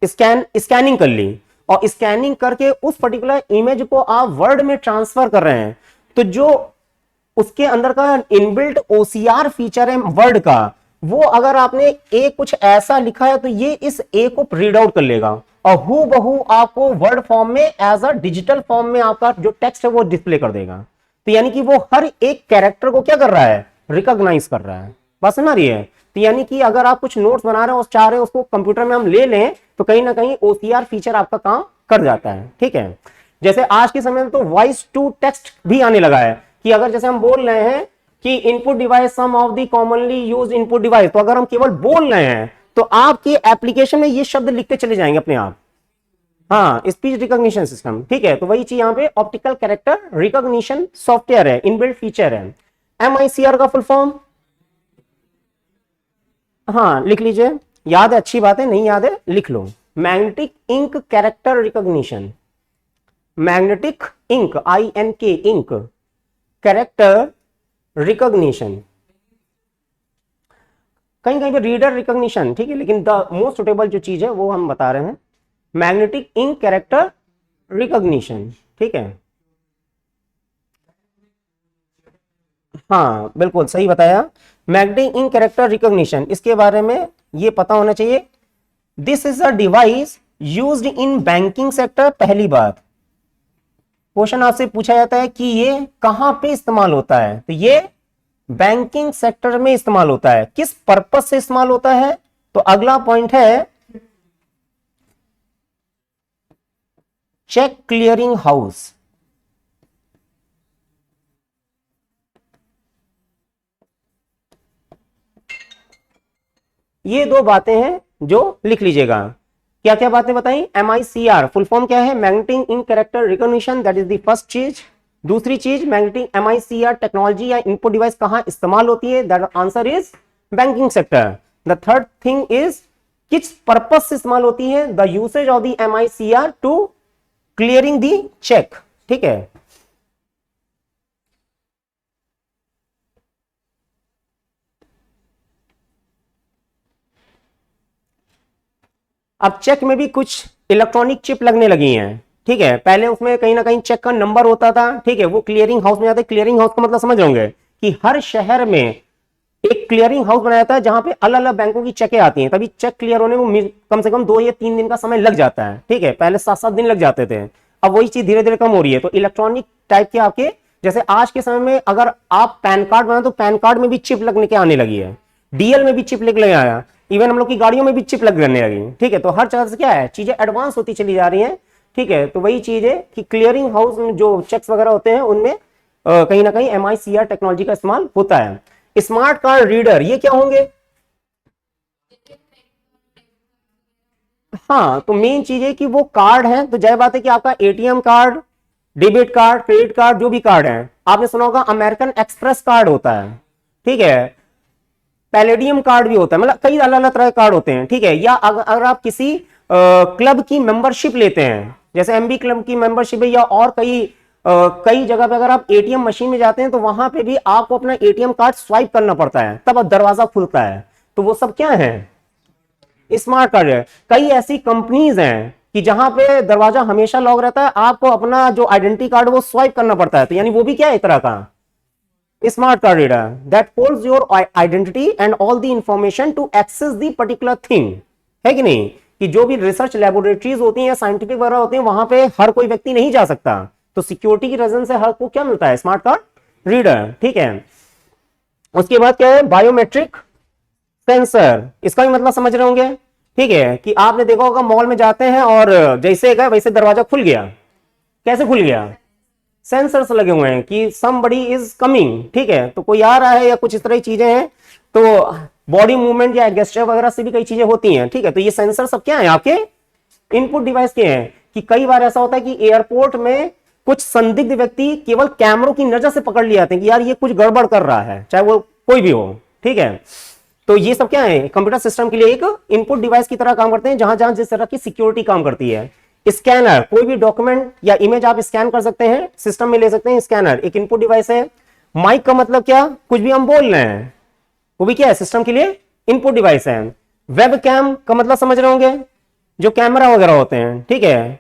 स्कैनिंग कर ली, और स्कैनिंग करके उस पर्टिकुलर इमेज को आप वर्ड में ट्रांसफर कर रहे हैं, तो जो उसके अंदर का इनबिल्ट OCR फीचर है वर्ड का, वो अगर आपने ए कुछ ऐसा लिखा है तो ये इस ए को रीड आउट कर लेगा और हूबहू आपको वर्ड फॉर्म में एज अ डिजिटल फॉर्म में आपका जो टेक्स्ट है वो डिस्प्ले कर देगा। तो यानी कि वो हर एक कैरेक्टर को क्या कर रहा है, रिकॉग्नाइज कर रहा है, बस समझ रही है। तो यानी कि अगर आप कुछ नोट्स बना रहे हैं और चाह रहे हैं उसको कंप्यूटर में हम ले लें, तो कहीं ना कहीं OCR फीचर आपका काम कर जाता है, ठीक है। जैसे आज के समय में तो वॉइस टू टेक्स्ट भी आने लगा है, कि अगर जैसे हम बोल रहे हैं कि input device some of the commonly used input device, तो अगर हम केवल बोल रहे हैं तो आपके एप्लीकेशन में ये शब्द लिखते चले जाएंगे अपने आप, हाँ, स्पीच रिकॉग्निशन सिस्टम, ठीक है। तो वही चीज यहाँ पे ऑप्टिकल कैरेक्टर रिकॉग्निशन सॉफ्टवेयर है, इनबिल्ट फीचर है। MICR का फुल फॉर्म, हाँ लिख लीजिए, याद है, अच्छी बात है, नहीं याद है लिख लो, magnetic ink character recognition, magnetic ink, INK ink, character recognition, कहीं कहीं पे रीडर रिकॉग्निशन, ठीक है, लेकिन द मोस्ट सुटेबल जो चीज है वो हम बता रहे हैं, मैग्नेटिक इंक कैरेक्टर रिकॉग्निशन, ठीक है। हाँ बिल्कुल सही बताया, मैग्नेटिक इंक कैरेक्टर रिकॉग्निशन, इसके बारे में ये पता होना चाहिए। This is a device used in banking sector. पहली बात क्वेश्चन आपसे पूछा जाता है कि ये कहां पे इस्तेमाल होता है, तो ये बैंकिंग सेक्टर में इस्तेमाल होता है। किस पर्पस से इस्तेमाल होता है, तो अगला पॉइंट है चेक क्लियरिंग हाउस। ये दो बातें हैं जो लिख लीजिएगा। क्या क्या बातें बताई, MICR फुल फॉर्म क्या है, magnetic ink character recognition, that is the first चीज। दूसरी चीज, मैग्नेटिक MICR टेक्नोलॉजी या इनपुट डिवाइस कहां इस्तेमाल होती है, that answer is banking sector. The third thing is किस पर्पस से इस्तेमाल होती है, the usage of the MICR to clearing the cheque, ठीक है। अब चेक में भी कुछ इलेक्ट्रॉनिक चिप लगने लगी हैं, ठीक है। पहले उसमें कहीं ना कहीं चेक का नंबर होता था, ठीक है, वो क्लियरिंग हाउस में जाते। क्लियरिंग हाउस का मतलब समझ रहे होंगे कि हर शहर में एक क्लियरिंग हाउस बनाया जाता है जहां पे अलग अलग बैंकों की चेकें आती हैं। तभी चेक क्लियर होने में कम से कम 2 या 3 दिन का समय लग जाता है, ठीक है। पहले 7-7 दिन लग जाते थे, अब वही चीज धीरे धीरे कम हो रही है। तो इलेक्ट्रॉनिक टाइप के आपके, जैसे आज के समय में अगर आप पैन कार्ड बनाए तो पैन कार्ड में भी चिप लगने के आने लगी है, DL में भी चिप लगे आया, इवन हम लोग की गाड़ियों में भी चिप लगने लगी, ठीक है। तो हर तरह से क्या है, चीजें एडवांस होती चली जा रही हैं, ठीक है। तो वही चीज है कि क्लियरिंग हाउस में जो चेक्स वगैरह होते हैं उनमें कहीं ना कहीं MICR टेक्नोलॉजी का इस्तेमाल होता है। स्मार्ट कार्ड रीडर ये क्या होंगे, हाँ तो मेन चीज है कि वो कार्ड है, तो जय बात है कि आपका ATM card, debit card, credit card, जो भी कार्ड है, आपने सुना होगा अमेरिकन एक्सप्रेस कार्ड होता है, ठीक है, पैलेडियम कार्ड भी होता है, मतलब कई अलग अलग तरह के कार्ड होते हैं, ठीक है। या अगर आप किसी क्लब की मेंबरशिप लेते हैं, जैसे MB क्लब की मेंबरशिप है, या और कई जगह पे अगर आप ATM मशीन में जाते हैं तो वहां पे भी आपको अपना ATM कार्ड स्वाइप करना पड़ता है, तब दरवाजा खुलता है। तो वो सब क्या है, स्मार्ट कार्ड है। कई ऐसी कंपनीज हैं कि जहां पे दरवाजा हमेशा लॉक रहता है, आपको अपना जो आइडेंटिटी कार्ड वो स्वाइप करना पड़ता है, तो यानी वो भी क्या है, एक तरह का smart card reader that holds your identity and all the information to access the particular thing, है कि नहीं। कि जो भी रिसर्च लेबोरेटरीज होती हैं या साइंटिफिक वगैरह होती हैं, वहां पे हर कोई व्यक्ति नहीं जा सकता, तो सिक्योरिटी की रीजन से हर को क्या मिलता है, स्मार्ट कार्ड रीडर, ठीक है। उसके बाद क्या है, बायोमेट्रिक सेंसर, इसका भी मतलब समझ रहे होंगे, ठीक है, कि आपने देखा होगा मॉल में जाते हैं और जैसे गए वैसे दरवाजा खुल गया, कैसे खुल गया, सेंसर्स लगे हुए हैं कि समबडी इज कमिंग, ठीक है, तो कोई आ रहा है या कुछ इस तरह की चीजें हैं। तो बॉडी मूवमेंट या गेस्चर वगैरह से भी कई चीजें होती हैं, ठीक है। तो ये सेंसर सब क्या है, आपके इनपुट डिवाइस के हैं। कि कई बार ऐसा होता है कि एयरपोर्ट में कुछ संदिग्ध व्यक्ति केवल कैमरों की नजर से पकड़ लिए जाते हैं कि यार ये कुछ गड़बड़ कर रहा है, चाहे वो कोई भी हो, ठीक है। तो ये सब क्या है, कंप्यूटर सिस्टम के लिए एक इनपुट डिवाइस की तरह काम करते हैं, जहां जहां जिस तरह की सिक्योरिटी काम करती है। स्कैनर, कोई भी डॉक्यूमेंट या इमेज आप स्कैन कर सकते हैं, सिस्टम में ले सकते हैं, स्कैनर एक इनपुट डिवाइस है। माइक का मतलब क्या, कुछ भी हम बोल रहे हैं वो भी क्या है, सिस्टम के लिए इनपुट डिवाइस है। वेब कैम का मतलब समझ रहे होंगे, जो कैमरा वगैरह होते हैं, ठीक है।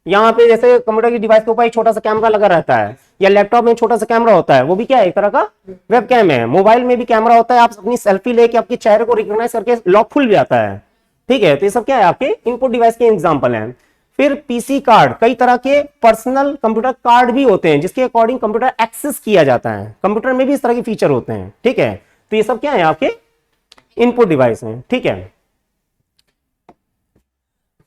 यहाँ पे जैसे कंप्यूटर की डिवाइस के ऊपर एक छोटा सा कैमरा लगा रहता है, या लैपटॉप में छोटा सा कैमरा होता है, वो भी क्या है, एक तरह का वेब कैम है। मोबाइल में भी कैमरा होता है, आप अपनी सेल्फी लेके आपके चेहरे को रिकॉग्नाइज करके लॉक खुल जाता है, ठीक है। तो ये सब क्या है, आपके इनपुट डिवाइस के एग्जाम्पल हैं। फिर PC कार्ड, कई तरह के पर्सनल कंप्यूटर कार्ड भी होते हैं जिसके अकॉर्डिंग कंप्यूटर एक्सेस किया जाता है, कंप्यूटर में भी इस तरह के फीचर होते हैं, ठीक है। तो ये सब क्या है, आपके इनपुट डिवाइस हैं, ठीक है।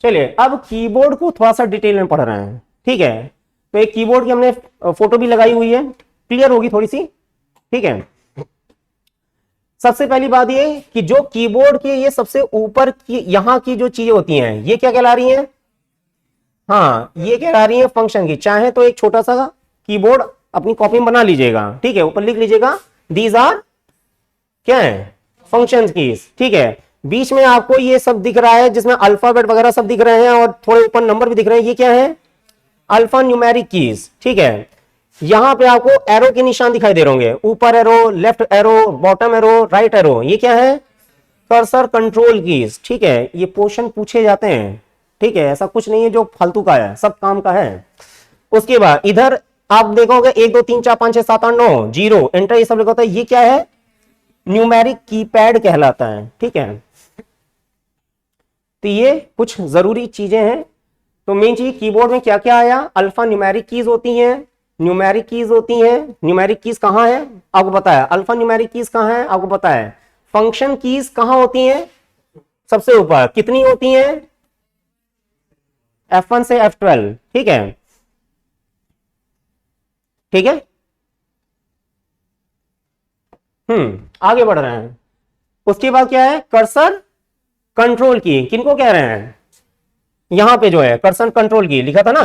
चलिए अब कीबोर्ड को थोड़ा सा डिटेल में पढ़ रहे हैं, ठीक है। तो एक कीबोर्ड की हमने फोटो भी लगाई हुई है, क्लियर होगी थोड़ी सी, ठीक है। सबसे पहली बात ये कि जो कीबोर्ड के ये सबसे ऊपर की यहां की जो चीजें होती हैं, ये क्या कहला रही हैं, हाँ ये कहला रही है फंक्शन की। चाहे तो एक छोटा सा कीबोर्ड अपनी कॉपी में बना लीजिएगा, ठीक है, ऊपर लिख लीजिएगा दीज आर क्या है, फंक्शन कीज, ठीक है। बीच में आपको ये सब दिख रहा है जिसमें अल्फाबेट वगैरह सब दिख रहे हैं और थोड़े ऊपर नंबर भी दिख रहे हैं, ये क्या है, अल्फा न्यूमेरिक कीज, ठीक है। यहां पे आपको एरो के निशान दिखाई दे रहे होंगे, ऊपर arrow, left arrow, bottom arrow, right arrow, ये क्या है? कर्सर कंट्रोल कीज, ठीक है। ये क्वेश्चन पूछे जाते हैं, ठीक है, ऐसा कुछ नहीं है जो फालतू का है, सब काम का है। उसके बाद इधर आप देखोगे 1 2 3 4 5 6 7 8 9 जीरो एंटर, ये सब लिखा होता है, ये क्या है? न्यूमेरिक कीपैड कहलाता है, ठीक है। तो ये कुछ जरूरी चीजें हैं। तो मेन चीज कीबोर्ड में क्या क्या आया? अल्फा न्यूमेरिक कीज होती हैं, न्यूमेरिक कीज होती हैं। न्यूमेरिक कीज कहां है आपको पता है? अल्फा न्यूमेरिक कीज कहां है आपको पता है? फंक्शन कीज कहां होती हैं? सबसे ऊपर। कितनी होती हैं? F1 से F12, ठीक है, ठीक है। आगे बढ़ रहे हैं। उसके बाद क्या है? कर्सर कंट्रोल की, किनको कह रहे हैं? यहां पे जो है कर्सर कंट्रोल की लिखा था ना,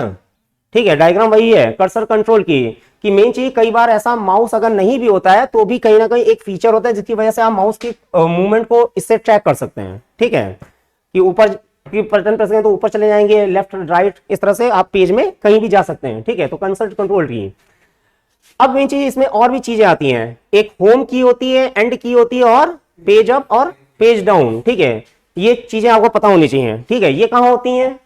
ठीक है, डायग्राम वही है कर्सर कंट्रोल की। कि मेन चीज कई बार ऐसा माउस अगर नहीं भी होता है तो भी कहीं ना कहीं एक फीचर होता है जिसकी वजह से आप माउस की मूवमेंट को इससे ट्रैक कर सकते हैं, ठीक है। कि ऊपर की बटन प्रेस करें तो ऊपर चले जाएंगे, लेफ्ट राइट, इस तरह से आप पेज में कहीं भी जा सकते हैं, ठीक है। तो कर्सर कंट्रोल की। अब मेन चीज इसमें और भी चीजें आती हैं, एक होम की होती है, एंड की होती है, और पेज अप और पेज डाउन, ठीक है। ये चीजें आपको पता होनी चाहिए, ठीक है। ये कहां होती हैं?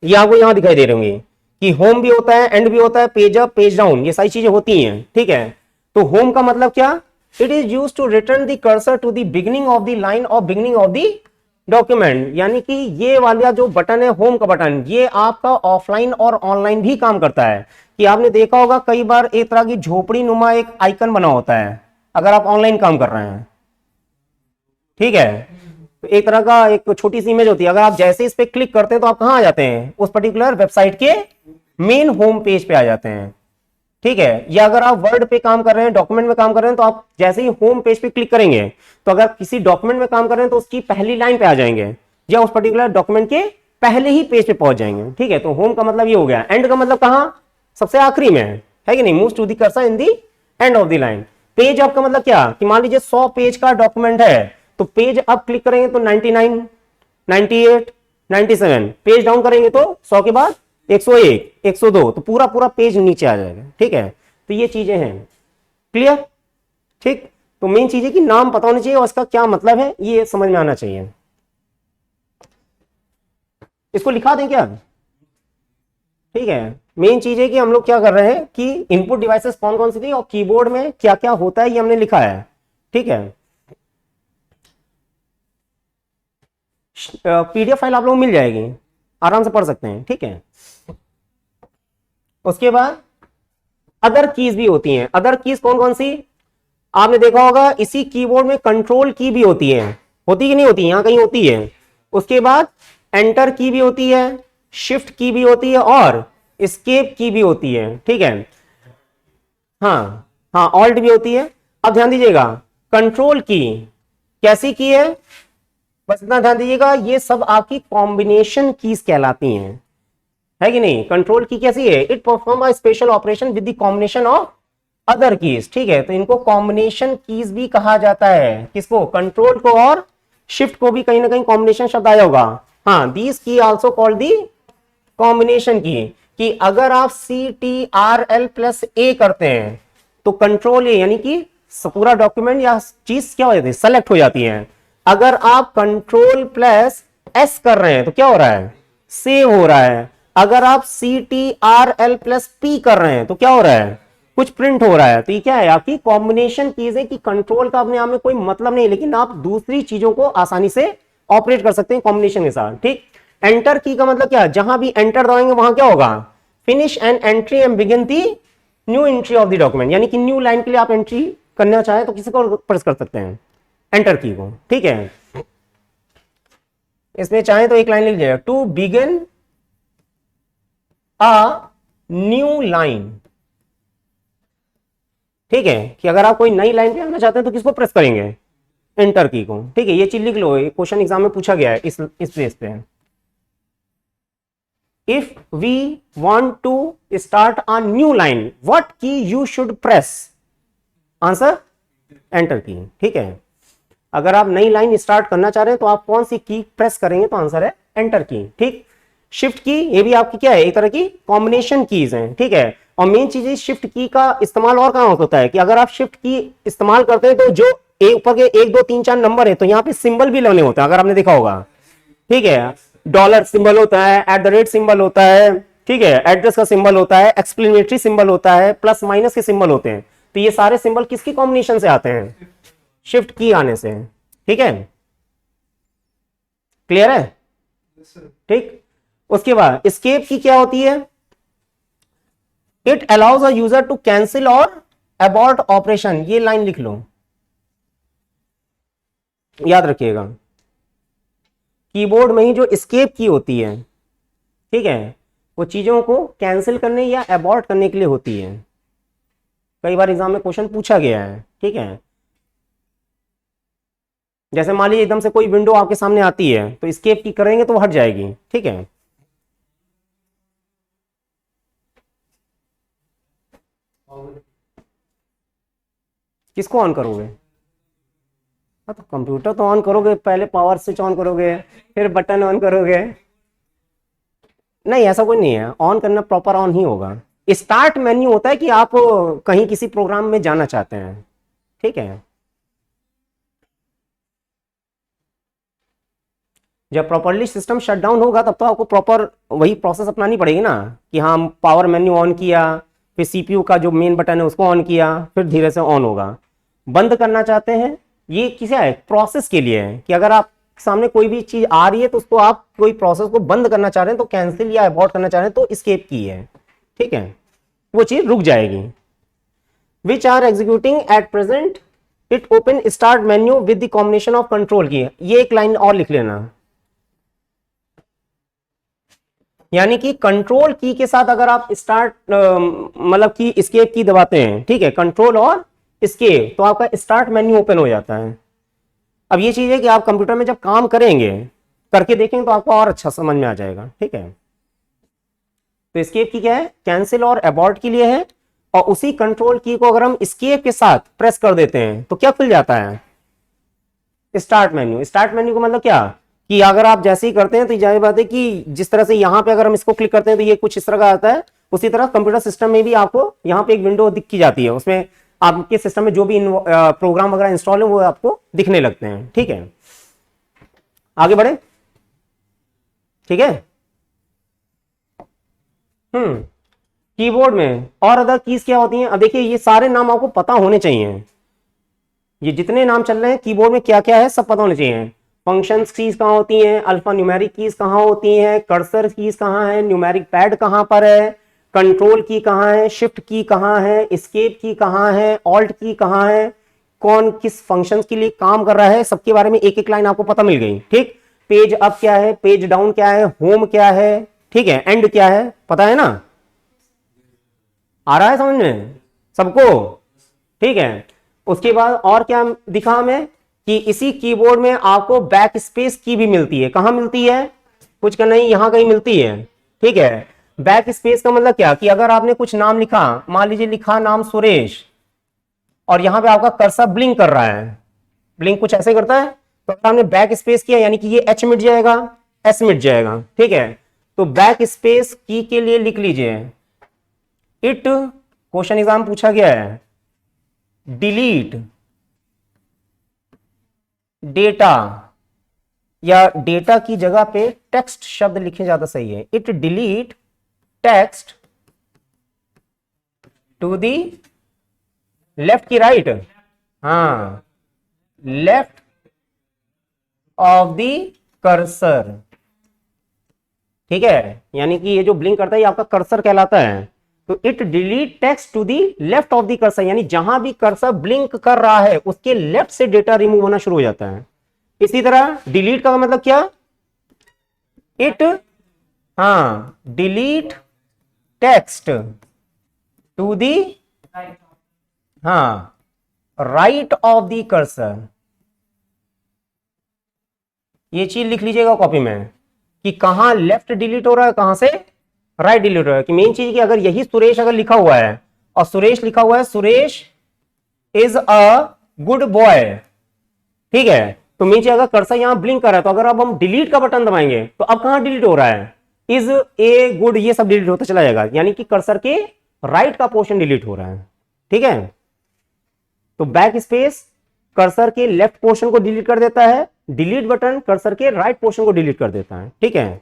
ये आपको यहां दिखाई दे रही होंगी कि होम भी होता है, एंड भी होता है, पेज अप, पेज डाउन, ये सारी चीजें होती हैं, ठीक है। तो होम का मतलब क्या? It is used to return the cursor to the beginning of the line और बिगिनिंग ऑफ द डॉक्यूमेंट। यानी कि ये वाला जो बटन है होम का बटन, ये आपका ऑफलाइन और ऑनलाइन भी काम करता है। कि आपने देखा होगा कई बार एक तरह की झोपड़ी नुमा एक आइकन बना होता है अगर आप ऑनलाइन काम कर रहे हैं, ठीक है। तो एक तरह का एक छोटी सी इमेज होती है, अगर आप जैसे इस पे क्लिक करते हैं तो आप कहां आ जाते हैं? उस पर्टिकुलर वेबसाइट के मेन होम पेज पे आ जाते हैं, ठीक है। या अगर आप वर्ड पे काम कर रहे हैं, डॉक्यूमेंट में काम कर रहे हैं, तो आप जैसे ही होम पेज पे क्लिक करेंगे तो अगर किसी डॉक्यूमेंट में काम कर रहे हैं तो उसकी पहली लाइन पे आ जाएंगे या उस पर्टिकुलर डॉक्यूमेंट के पहले ही पेज पे पहुंच जाएंगे, ठीक है। तो होम का मतलब ये हो गया। एंड का मतलब कहां? सबसे आखिरी में है कि नहीं? Move to the cursor in the end of the line. Page up का मतलब क्या? कि मान लीजिए 100 पेज का डॉक्यूमेंट है तो पेज अप क्लिक करेंगे तो 99, 98, 97, पेज डाउन करेंगे तो 100 के बाद 101, 102, तो पूरा पूरा पेज नीचे आ जाएगा, ठीक है। तो ये चीजें हैं, क्लियर, ठीक। तो मेन चीज है कि नाम पता होना चाहिए और इसका क्या मतलब है ये समझ में आना चाहिए। इसको लिखा दें क्या? ठीक है। मेन चीज है कि हम लोग क्या कर रहे हैं कि इनपुट डिवाइसेस कौन कौन सी थी और कीबोर्ड में क्या क्या होता है ये हमने लिखा है, ठीक है। पीडीएफ फाइल आप लोग मिल जाएगी, आराम से पढ़ सकते हैं, ठीक है। उसके बाद अदर कीज भी होती हैं। अदर कीज कौन कौन सी? आपने देखा होगा इसी कीबोर्ड में कंट्रोल की भी होती है, होती कि नहीं होती? यहां कहीं होती है। उसके बाद एंटर की भी होती है, शिफ्ट की भी होती है और एस्केप की भी होती है, ठीक है। हाँ हाँ, ऑल्ट भी होती है। अब ध्यान दीजिएगा कंट्रोल की कैसी की है, बस इतना ध्यान दीजिएगा, ये सब आपकी कॉम्बिनेशन कीज कहलाती हैं, है कि नहीं। कंट्रोल की कैसी है? It perform a special operation with the combination of other keys, ठीक है। तो इनको कॉम्बिनेशन कीज भी कहा जाता है। किसको? कंट्रोल को और शिफ्ट को भी कहीं ना कहीं कॉम्बिनेशन शब्द आया होगा। हाँ, दीज की आल्सो कॉल्ड दी कॉम्बिनेशन की। कि अगर आप CTRL+A करते हैं तो कंट्रोल ए यानी कि पूरा डॉक्यूमेंट या चीज क्या हो जाती है? सेलेक्ट हो जाती है। अगर आप Ctrl+S कर रहे हैं तो क्या हो रहा है? सेव हो रहा है। अगर आप CTRL+P कर रहे हैं तो क्या हो रहा है? कुछ प्रिंट हो रहा है। तो ये क्या है? आपकी कॉम्बिनेशन कीज है कि कंट्रोल का अपने आप में कोई मतलब नहीं, लेकिन आप दूसरी चीजों को आसानी से ऑपरेट कर सकते हैं कॉम्बिनेशन के साथ, ठीक। एंटर की का मतलब क्या? जहां भी एंटर दबाएंगे वहां क्या होगा? Finish and entry and begin the new entry of the document, यानी कि न्यू लाइन के लिए आप एंट्री करना चाहे तो किसी को प्रेस कर सकते हैं एंटर की को, ठीक है। इसमें चाहे तो एक लाइन लिख लीजिएगा, to begin a new line, ठीक है। कि अगर आप कोई नई लाइन पे आना चाहते हैं तो किसको प्रेस करेंगे? एंटर की को, ठीक है। ये चीज लिख लो, क्वेश्चन एग्जाम में पूछा गया है इस बेस पे। If we want to start a new line, what key you should press? Answer enter की, ठीक है। अगर आप नई लाइन स्टार्ट करना चाह रहे हैं तो आप कौन सी की प्रेस करेंगे? तो आंसर है एंटर की, ठीक। शिफ्ट की ये भी आपकी क्या है, एक तरह की कॉम्बिनेशन कीज हैं, ठीक है। और मेन चीज है शिफ्ट की का इस्तेमाल और कहां होता है कि अगर आप शिफ्ट की इस्तेमाल करते हैं तो जो ऊपर के 1 2 3 4 नंबर है तो यहाँ पे सिंबल भी लगने होता है, अगर आपने देखा होगा, ठीक है। डॉलर सिंबल होता है, एट द रेट सिंबल होता है, ठीक है, एड्रेस का सिंबल होता है, एक्सप्लेनेटरी सिंबल होता है, प्लस माइनस के सिंबल होते हैं। तो ये सारे सिंबल किसकी कॉम्बिनेशन से आते हैं, शिफ्ट की आने से, ठीक है। क्लियर है, Yes, sir. ठीक। उसके बाद एस्केप की क्या होती है, it allows a user to cancel और अबॉर्ट ऑपरेशन। ये लाइन लिख लो, याद रखिएगा। कीबोर्ड में ही जो एस्केप की होती है, ठीक है, वो चीजों को कैंसिल करने या अबॉर्ट करने के लिए होती है। कई बार एग्जाम में क्वेश्चन पूछा गया है, ठीक है। जैसे मान लीजिए एकदम से कोई विंडो आपके सामने आती है तो एस्केप की करेंगे तो वो हट जाएगी, ठीक है। किसको ऑन करोगे, हाँ तो कंप्यूटर तो ऑन करोगे, पहले पावर स्विच ऑन करोगे, फिर बटन ऑन करोगे। नहीं, ऐसा कोई नहीं है, ऑन करना प्रॉपर ऑन ही होगा। स्टार्ट मेन्यू होता है कि आप कहीं किसी प्रोग्राम में जाना चाहते हैं, ठीक है। जब प्रॉपरली सिस्टम शट डाउन होगा तब तो आपको प्रॉपर वही प्रोसेस अपनानी पड़ेगी ना, कि हाँ पावर मेन्यू ऑन किया, फिर सीपीयू का जो मेन बटन है उसको ऑन किया, फिर धीरे से ऑन होगा। बंद करना चाहते हैं, ये किसी है प्रोसेस के लिए है कि अगर आप सामने कोई भी चीज आ रही है तो उसको आप कोई प्रोसेस को बंद करना चाह रहे हैं तो कैंसिल या अबॉर्ट करना चाह रहे हैं तो एस्केप की है, ठीक है, वो चीज रुक जाएगी। Which are executing at present it open start menu with the combination of control key. ये एक लाइन और लिख लेना, यानी कि कंट्रोल की के साथ अगर आप स्टार्ट मतलब कि एस्केप की दबाते हैं, ठीक है, कंट्रोल और एस्केप, तो आपका स्टार्ट मेन्यू ओपन हो जाता है। अब ये चीज है कि आप कंप्यूटर में जब काम करेंगे, करके देखेंगे तो आपको और अच्छा समझ में आ जाएगा, ठीक है। तो एस्केप की क्या है, कैंसिल और अबॉर्ट के लिए है। और उसी कंट्रोल की को अगर हम एस्केप के साथ प्रेस कर देते हैं तो क्या खुल जाता है, स्टार्ट मेन्यू। स्टार्ट मेन्यू का मतलब क्या, कि अगर आप जैसे ही करते हैं तो जाहिर बात है कि जिस तरह से यहाँ पे अगर हम इसको क्लिक करते हैं तो ये कुछ इस तरह का आता है, उसी तरह कंप्यूटर सिस्टम में भी आपको यहाँ पे एक विंडो दिखी जाती है, उसमें आपके सिस्टम में जो भी प्रोग्राम वगैरह इंस्टॉल है वो आपको दिखने लगते हैं, ठीक है। आगे बढ़े, ठीक है। कीबोर्ड में और अदर कीज क्या होती हैं, अब देखिए ये सारे नाम आपको पता होने चाहिए। ये जितने नाम चल रहे हैं कीबोर्ड में क्या क्या है सब पता होने चाहिए। फंक्शंस कीज कहाँ होती हैं, अल्फा न्यूमेरिक कीज कहाँ होती हैं, कर्सर कीज कहाँ है, न्यूमेरिक पैड कहाँ पर है, कंट्रोल की कहाँ है, शिफ्ट की कहाँ है, एस्केप की कहाँ है, ऑल्ट की कहाँ है, कौन किस फंक्शन के लिए काम कर रहा है, सबके बारे में एक एक लाइन आपको पता मिल गई, ठीक। पेज अप क्या है, पेज डाउन क्या है, होम क्या है, ठीक है, एंड क्या है, पता है ना, आ रहा है समझ में सबको, ठीक है। उसके बाद और क्या दिखा हमें कि इसी कीबोर्ड में आपको बैक स्पेस की भी मिलती है। कहां मिलती है, कुछ का नहीं, यहां कहीं मिलती है, ठीक है। बैक स्पेस का मतलब क्या, कि अगर आपने कुछ नाम लिखा, मान लीजिए लिखा नाम सुरेश, और यहां पे आपका कर्सर ब्लिंक कर रहा है, ब्लिंक कुछ ऐसे करता है, तो अगर आपने बैक स्पेस किया यानी कि ये एच मिट जाएगा, एस मिट जाएगा, ठीक है। तो बैक स्पेस की के लिए लिख लीजिए इट, क्वेश्चन एग्जाम पूछा गया है, डिलीट डेटा, या डेटा की जगह पे टेक्स्ट शब्द लिखे ज्यादा सही है, it delete text to the left की राइट, हाँ लेफ्ट ऑफ दी कर्सर, ठीक है। यानी कि ये जो ब्लिंक करता है ये आपका कर्सर कहलाता है। तो it delete text to the left of the cursor, यानी जहां भी कर्सर ब्लिंक कर रहा है उसके लेफ्ट से डेटा रिमूव होना शुरू हो जाता है। इसी तरह डिलीट का मतलब क्या, इट, हाँ डिलीट टेक्स्ट टू दी, हाँ राइट ऑफ दी कर्सर। ये चीज लिख लीजिएगा कॉपी में कि कहां लेफ्ट डिलीट हो रहा है, कहां से राइट डिलीट हो रहा है। कि मेन चीज कि अगर यही सुरेश अगर लिखा हुआ है और सुरेश लिखा हुआ है Suresh is a good boy, ठीक है, तो मेन चीज अगर कर्सर यहां ब्लिंक कर रहा है तो अगर अब हम डिलीट का बटन दबाएंगे तो अब कहां डिलीट हो रहा है, इज ए गुड, ये सब डिलीट होता चला जाएगा, यानी कि कर्सर के राइट का पोर्शन डिलीट हो रहा है। ठीक है, तो बैक स्पेस कर्सर के लेफ्ट पोर्शन को डिलीट कर देता है, डिलीट बटन कर्सर के राइट पोर्शन को डिलीट कर देता है। ठीक है,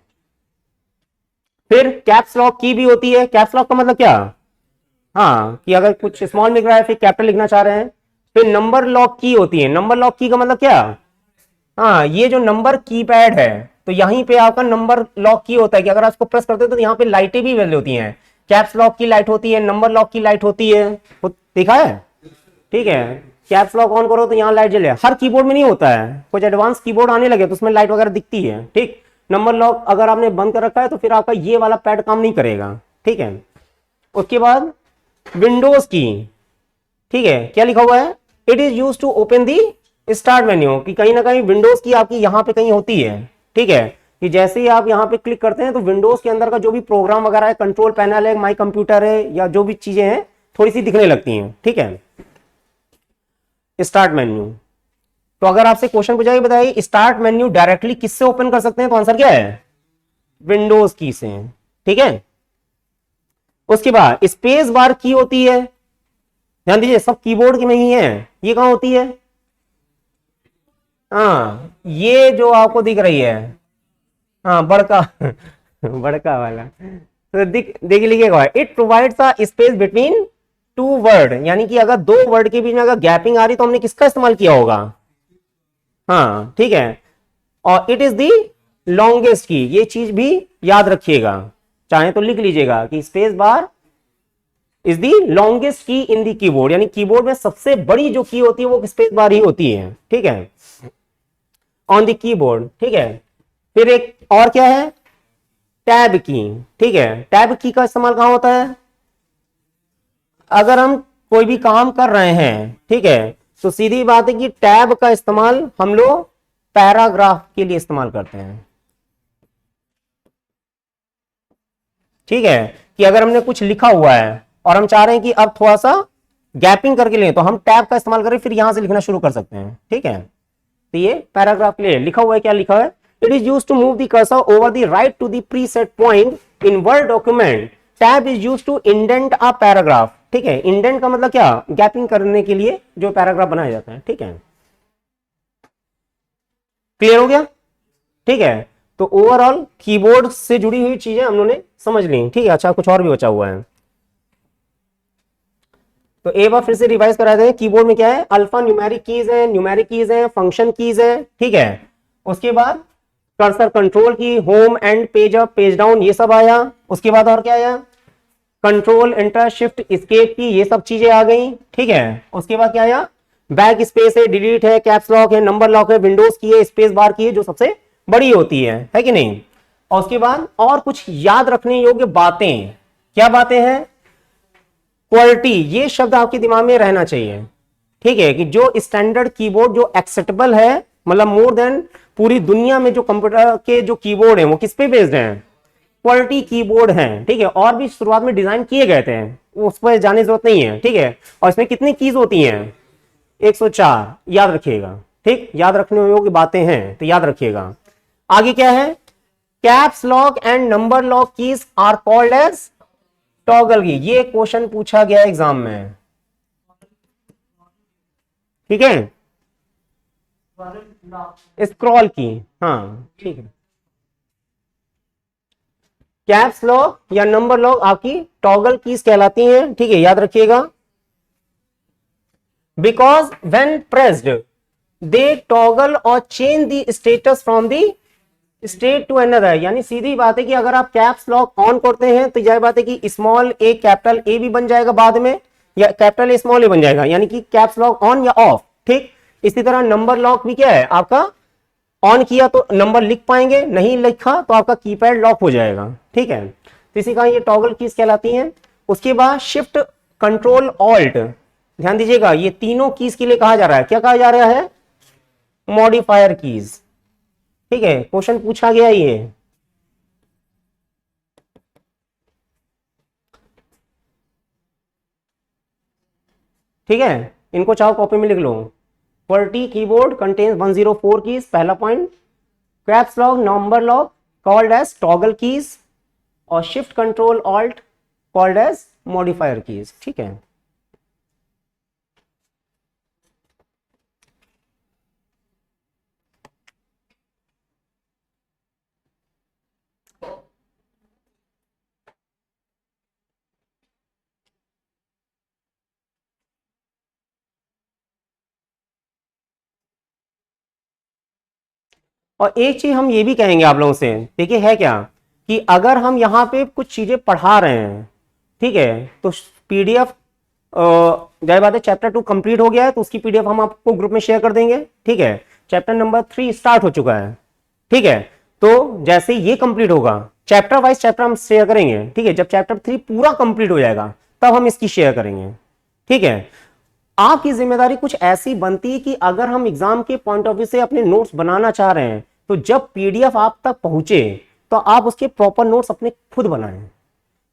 फिर कैप्स लॉक की भी होती है। कैप्स लॉक का मतलब क्या, हाँ, कि अगर कुछ स्मॉल लिख रहा है फिर कैपिटल लिखना चाह रहे हैं। फिर नंबर लॉक की होती है। नंबर लॉक की का मतलब क्या, हाँ, ये जो नंबर कीपैड है तो यहीं पे आपका नंबर लॉक की होता है कि अगर आप इसको प्रेस करते हो तो यहाँ पे लाइटें भी वेल होती हैं। कैप्स लॉक की लाइट होती है, नंबर लॉक की लाइट होती है, देखा है। ठीक है, कैप्स लॉक ऑन करो तो यहाँ लाइट जले। हर कीबोर्ड में नहीं होता है, कुछ एडवांस कीबोर्ड आने लगे तो उसमें लाइट वगैरह दिखती है। ठीक, नंबर लॉक अगर आपने बंद कर रखा है तो फिर आपका ये वाला पैड काम नहीं करेगा। ठीक है, उसके बाद विंडोज की। ठीक है, क्या लिखा हुआ है, it is use to open the start menu, कि कहीं ना कहीं विंडोज की आपकी यहां पे कहीं होती है। ठीक है, कि जैसे ही आप यहां पे क्लिक करते हैं तो विंडोज के अंदर का जो भी प्रोग्राम वगैरह है, कंट्रोल पैनल है, माई कंप्यूटर है, या जो भी चीजें हैं थोड़ी सी दिखने लगती हैं। ठीक है, स्टार्ट मेन्यू। तो अगर आपसे क्वेश्चन पूछा कि बताइए स्टार्ट मेन्यू डायरेक्टली किससे ओपन कर सकते हैं, तो आंसर क्या है, विंडोज की से। ठीक है, उसके बाद स्पेस बार की होती है। ध्यान दीजिए, सब कीबोर्ड में ही है। ये कहां होती है, हाँ, ये जो आपको दिख रही है, हाँ, बड़का बड़का वाला, तो देखिए लिखिएगा, it provides a space between two word, यानी कि अगर दो वर्ड के बीच में अगर गैपिंग आ रही तो हमने किसका इस्तेमाल किया होगा, हाँ, ठीक है। और it is the longest key, ये चीज भी याद रखिएगा, चाहे तो लिख लीजिएगा कि space bar is the longest key in the keyboard, यानी कीबोर्ड में सबसे बड़ी जो की होती है वो स्पेस बार ही होती है। ठीक है, ऑन द कीबोर्ड। ठीक है, फिर एक और क्या है, टैब की। ठीक है, टैब की का इस्तेमाल कहां होता है, अगर हम कोई भी काम कर रहे हैं, ठीक है, तो सीधी बात है कि टैब का इस्तेमाल हम लोग पैराग्राफ के लिए इस्तेमाल करते हैं। ठीक है, कि अगर हमने कुछ लिखा हुआ है और हम चाह रहे हैं कि अब थोड़ा सा गैपिंग करके लें तो हम टैब का इस्तेमाल करें, फिर यहां से लिखना शुरू कर सकते हैं। ठीक है, तो ये पैराग्राफ के लिए लिखा हुआ है। क्या लिखा है, it is use to move the cursor over the right to the preset point in Word document. Tab is use to indent a paragraph. ठीक है, इंडेंट का मतलब क्या, गैपिंग करने के लिए जो पैराग्राफ बनाया जाता है। ठीक है, क्लियर हो गया। ठीक है, तो ओवरऑल कीबोर्ड से जुड़ी हुई चीजें हम लोगों ने समझ ली। ठीक है, अच्छा, कुछ और भी बचा हुआ है तो एक बार फिर से रिवाइज करा दें। कीबोर्ड में क्या है, अल्फा न्यूमेरिक कीज है, न्यूमेरिक कीज है, फंक्शन कीज है। ठीक है, उसके बाद कर्सर कंट्रोल की, home and page up page down, ये सब आया। उसके बाद और क्या आया, कंट्रोल एंटर शिफ्ट एस्केप की, ये सब चीजें आ गई। ठीक है, उसके बाद क्या आया, बैक स्पेस है, डिलीट है, कैप्स लॉक है, नंबर लॉक है, विंडोज की है, स्पेस बार की है, जो सबसे बड़ी होती है कि नहीं। और उसके बाद और कुछ याद रखने योग्य बातें, क्या बातें हैं, क्वालिटी, ये शब्द आपके दिमाग में रहना चाहिए। ठीक है, कि जो स्टैंडर्ड कीबोर्ड जो एक्सेप्टेबल है, मतलब मोर देन पूरी दुनिया में जो कंप्यूटर के जो कीबोर्ड हैं वो किस पे बेस्ड हैं, क्वालिटी कीबोर्ड हैं। ठीक है, और भी शुरुआत में डिजाइन किए गए थे, उस पर जाने की जरूरत नहीं है। ठीक है, और इसमें कितनी कीज होती हैं, 104, याद रखिएगा। ठीक, याद रखने योग्य बातें हैं तो याद रखिएगा। आगे क्या है, caps lock and number lock keys are called as toggle key, ये क्वेश्चन पूछा गया एग्जाम में। ठीक है, स्क्रॉल की, हाँ, ठीक है। कैप्स लॉक या नंबर लॉक आपकी टॉगल कीज कहलाती हैं। ठीक है, याद रखिएगा। Because when pressed they toggle और change the status from the state to another, यानी सीधी बात है कि अगर आप कैप्स लॉक ऑन करते हैं तो यह बात है कि स्मॉल ए कैपिटल ए भी बन जाएगा बाद में, या कैपिटल ए स्मॉल ए बन जाएगा, यानी कि कैप्स लॉक ऑन या ऑफ। ठीक, इसी तरह नंबर लॉक भी क्या है आपका, ऑन किया तो नंबर लिख पाएंगे, नहीं लिखा तो आपका कीपैड लॉक हो जाएगा। ठीक है, तो इसी का ये टॉगल कीज कहलाती हैं। उसके बाद शिफ्ट कंट्रोल ऑल्ट, ध्यान दीजिएगा, ये तीनों कीज के लिए कहा जा रहा है, क्या कहा जा रहा है, मॉडिफायर कीज। ठीक है, क्वेश्चन पूछा गया ये। ठीक है, इनको चाहो कॉपी में लिख लो। क्वालिटी कीबोर्ड कंटेन्स 104 कीज, पहला point. Caps lock number lock called as toggle keys. और shift control alt called as modifier keys, ठीक है। और एक चीज हम ये भी कहेंगे आप लोगों से, देखिए है क्या कि अगर हम यहाँ पे कुछ चीजें पढ़ा रहे हैं, ठीक है, तो पीडीएफ जाहिर बात है चैप्टर 2 कंप्लीट हो गया है तो उसकी पीडीएफ हम आपको ग्रुप में शेयर कर देंगे, ठीक है। चैप्टर नंबर 3 स्टार्ट हो चुका है, ठीक है। तो जैसे ये कंप्लीट होगा चैप्टर वाइज चैप्टर हम शेयर करेंगे, ठीक है। जब चैप्टर 3 पूरा कंप्लीट हो जाएगा तब हम इसकी शेयर करेंगे, ठीक है। आपकी जिम्मेदारी कुछ ऐसी बनती है कि अगर हम एग्जाम के पॉइंट ऑफ व्यू से अपने नोट्स बनाना चाह रहे हैं तो जब पीडीएफ आप तक पहुंचे तो आप उसके प्रॉपर नोट्स अपने खुद बनाएं।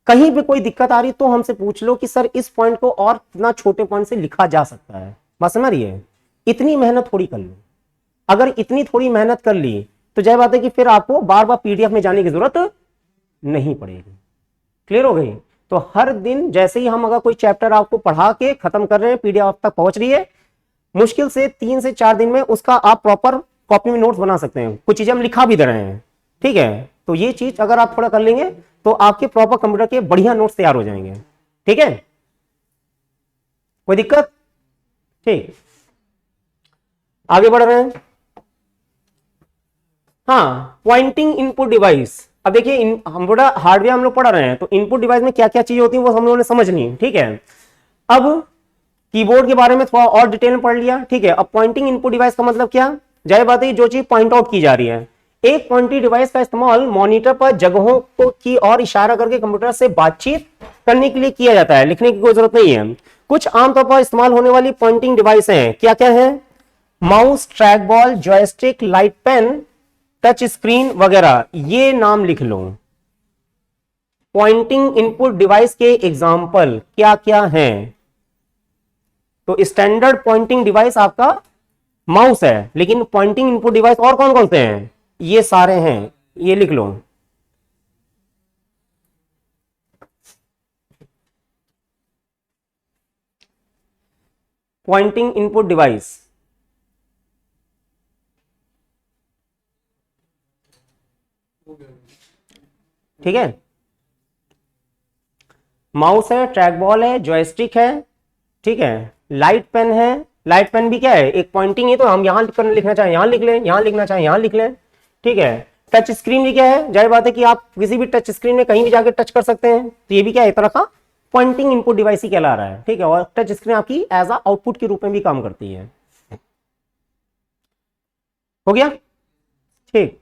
कहीं भी कोई दिक्कत आ रही तो हमसे पूछ लो कि सर इस पॉइंट को और कितना छोटे पॉइंट से लिखा जा सकता है, बस समझ रही है। इतनी मेहनत थोड़ी कर लो, अगर इतनी थोड़ी मेहनत कर ली तो जय बात है कि फिर आपको बार बार पीडीएफ में जाने की जरूरत नहीं पड़ेगी। क्लियर हो गई। तो हर दिन जैसे ही हम अगर कोई चैप्टर आपको पढ़ा के खत्म कर रहे हैं, पीडीएफ आप तक पहुंच रही है, मुश्किल से 3 से 4 दिन में उसका आप प्रॉपर कॉपी में नोट्स बना सकते हैं। कुछ चीजें हम लिखा भी दे रहे हैं, ठीक है। तो ये चीज अगर आप थोड़ा कर लेंगे तो आपके प्रॉपर कंप्यूटर के बढ़िया नोट्स तैयार हो जाएंगे, ठीक है। कोई दिक्कत? ठीक, आगे बढ़ रहे हैं। हाँ, पॉइंटिंग इनपुट डिवाइस। अब देखिए हम थोड़ा हार्डवेयर हम लोग पढ़ रहे हैं तो इनपुट डिवाइस में क्या क्या चीजें होती है वो हम लोगों ने समझनी है, ठीक है। अब कीबोर्ड के बारे में थोड़ा और डिटेल में पढ़ लिया, ठीक है। अब पॉइंटिंग इनपुट डिवाइस का मतलब क्या? जाहिर बात है जो चीज पॉइंट आउट की जा रही है। एक पॉइंटिंग डिवाइस का इस्तेमाल मॉनिटर पर जगहों को की और इशारा करके कंप्यूटर से बातचीत करने के लिए किया जाता है, लिखने की कोई जरूरत नहीं है। कुछ आमतौर पर इस्तेमाल होने वाली पॉइंटिंग डिवाइस हैं, क्या क्या है? Mouse, track ball, joystick, light pen, touch screen वगैरह, ये नाम लिख लो। पॉइंटिंग इनपुट डिवाइस के एग्जाम्पल क्या क्या हैं? तो स्टैंडर्ड पॉइंटिंग डिवाइस आपका माउस है, लेकिन पॉइंटिंग इनपुट डिवाइस और कौन कौन से हैं? ये सारे हैं, ये लिख लो। पॉइंटिंग इनपुट डिवाइस, ठीक है। माउस है, ट्रैक बॉल है, जॉयस्टिक है, ठीक है। लाइट पेन है, लाइट पेन भी क्या है? एक पॉइंटिंग है, तो हम यहां लिखना चाहें यहां लिख लें, यहां लिखना चाहें यहां लिख लें, ठीक है। टच स्क्रीन भी क्या है? जाहिर बात है कि आप किसी भी टच स्क्रीन में कहीं भी जाकर टच कर सकते हैं, तो ये भी क्या है? एक तरह का पॉइंटिंग इनपुट डिवाइस ही कहला रहा है, ठीक है। और टच स्क्रीन आपकी एज अ आउटपुट के रूप में भी काम करती है। हो गया, ठीक।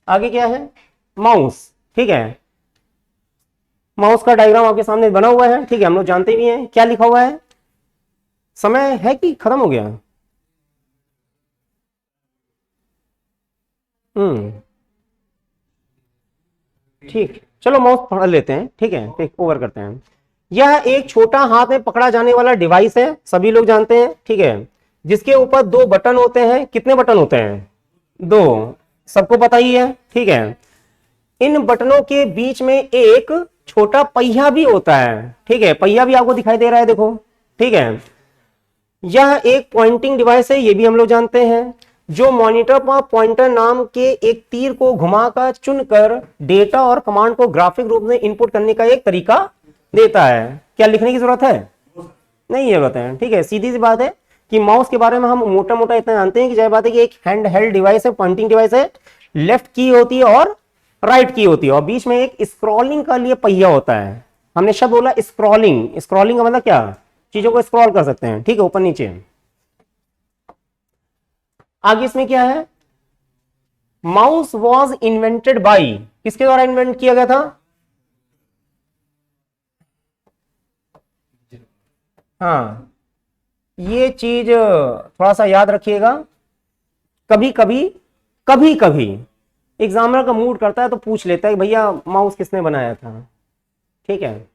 आगे क्या है? माउस, ठीक है। माउस का डायग्राम आपके सामने बना हुआ है, ठीक है। हम लोग जानते भी हैं क्या लिखा हुआ है। समय है कि खत्म हो गया? ठीक, चलो माउस पढ़ लेते हैं, ठीक है, ठीक, ओवर करते हैं। यह एक छोटा हाथ में पकड़ा जाने वाला डिवाइस है, सभी लोग जानते हैं, ठीक है। जिसके ऊपर 2 बटन होते हैं। कितने बटन होते हैं? 2, सबको पता ही है, ठीक है। इन बटनों के बीच में एक छोटा पहिया भी होता है, ठीक है। पहिया भी आपको दिखाई दे रहा है, देखो, ठीक है। यह एक पॉइंटिंग डिवाइस है, ये भी हम लोग जानते हैं, जो मॉनिटर पर पॉइंटर नाम के एक तीर को घुमाकर चुनकर डेटा और कमांड को ग्राफिक रूप में इनपुट करने का एक तरीका देता है। क्या लिखने की जरूरत है? नहीं है, बताएं, ठीक है। सीधी सी बात है कि माउस के बारे में हम मोटा मोटा इतना जानते हैं कि जाहिर बात है कि एक हैंड हेल्ड डिवाइस है, पॉइंटिंग डिवाइस है। लेफ्ट की होती है और राइट की होती है, और बीच में एक स्क्रॉलिंग का लिए पहिया होता है। हमने शब्द बोला स्क्रॉलिंग। स्क्रॉलिंग का मतलब क्या? चीजों को स्क्रॉल कर सकते हैं, ठीक है, ऊपर नीचे। आगे इसमें क्या है? माउस वॉज इन्वेंटेड बाई, किसके द्वारा इन्वेंट किया गया था? हाँ, ये चीज थोड़ा सा याद रखिएगा। कभी कभी कभी कभी एग्जामिनर का मूड करता है तो पूछ लेता है भैया माउस किसने बनाया था, ठीक है।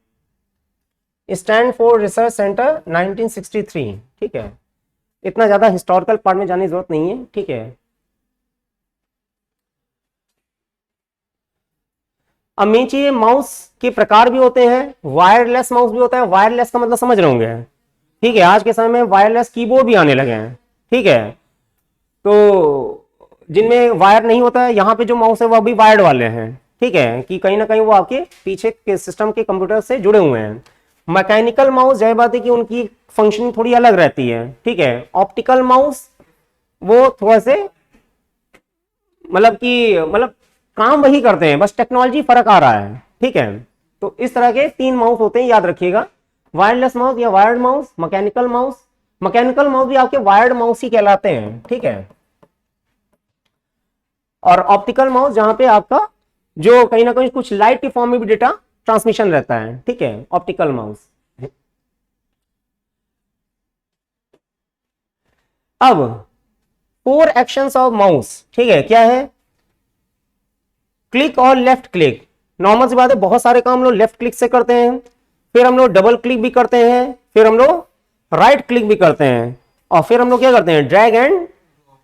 स्टैंड फॉर रिसर्च सेंटर 1963, ठीक है। इतना ज्यादा हिस्टोरिकल पार्ट में जाने की जरूरत नहीं है, ठीक है। अब मेन चीज ये माउस के प्रकार भी होते हैं, वायरलेस माउस भी होता है। वायरलेस का मतलब समझ रहे होंगे, ठीक है। आज के समय में वायरलेस कीबोर्ड भी आने लगे हैं, ठीक है। तो जिनमें वायर नहीं होता है, यहाँ पे जो माउस है वो भी वायर्ड वाले हैं, ठीक है, कि कहीं ना कहीं वो आपके पीछे के सिस्टम के कंप्यूटर से जुड़े हुए हैं। मैकेनिकल माउस जाहिर बात है कि उनकी फंक्शनिंग थोड़ी अलग रहती है, ठीक है। ऑप्टिकल माउस वो थोड़ा से मतलब काम वही करते हैं, बस टेक्नोलॉजी फर्क आ रहा है, ठीक है। तो इस तरह के 3 माउस होते हैं, याद रखिएगा। वायरलेस माउस या wired mouse, mechanical mouse. Mechanical mouse भी आपके वायर्ड माउस ही कहलाते हैं, ठीक है। और ऑप्टिकल माउस जहां पे आपका जो कहीं ना कहीं कुछ लाइट के फॉर्म में भी डेटा ट्रांसमिशन रहता है, ठीक है, ऑप्टिकल माउस। अब 4 एक्शंस ऑफ माउस, ठीक है, क्या है? क्लिक और लेफ्ट क्लिक। नॉर्मल सी बात है, बहुत सारे काम हम लोग लेफ्ट क्लिक से करते हैं, फिर हम लोग डबल क्लिक भी करते हैं, फिर हम लोग राइट क्लिक भी करते हैं, और फिर हम लोग क्या करते हैं? ड्रैग एंड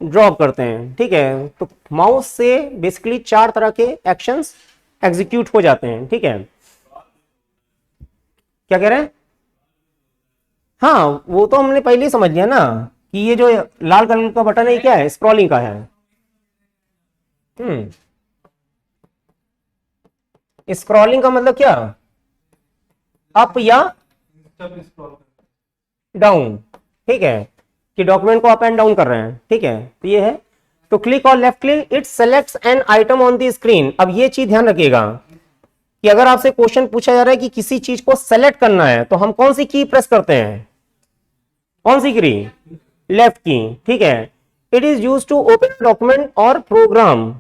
ड्रॉप करते हैं, ठीक है। तो माउस से बेसिकली 4 तरह के एक्शंस एग्जीक्यूट हो जाते हैं, ठीक है। क्या कह रहे हैं? हाँ, वो तो हमने पहले ही समझ लिया ना कि ये जो लाल कलर का बटन है ये क्या है? स्क्रॉलिंग का है। स्क्रॉलिंग का मतलब क्या? अप या सब स्क्रॉल डाउन, ठीक है, कि डॉक्यूमेंट को अप एंड डाउन कर रहे हैं, ठीक है। तो ये है। तो क्लिक और left click, it selects an item on the screen. अब ये चीज ध्यान रखिएगा कि अगर आपसे क्वेश्चन पूछा जा रहा है कि किसी चीज को सेलेक्ट करना है तो हम कौन सी की प्रेस करते हैं? कौन सी की? लेफ्ट की, ठीक है। It is use to open document और प्रोग्राम,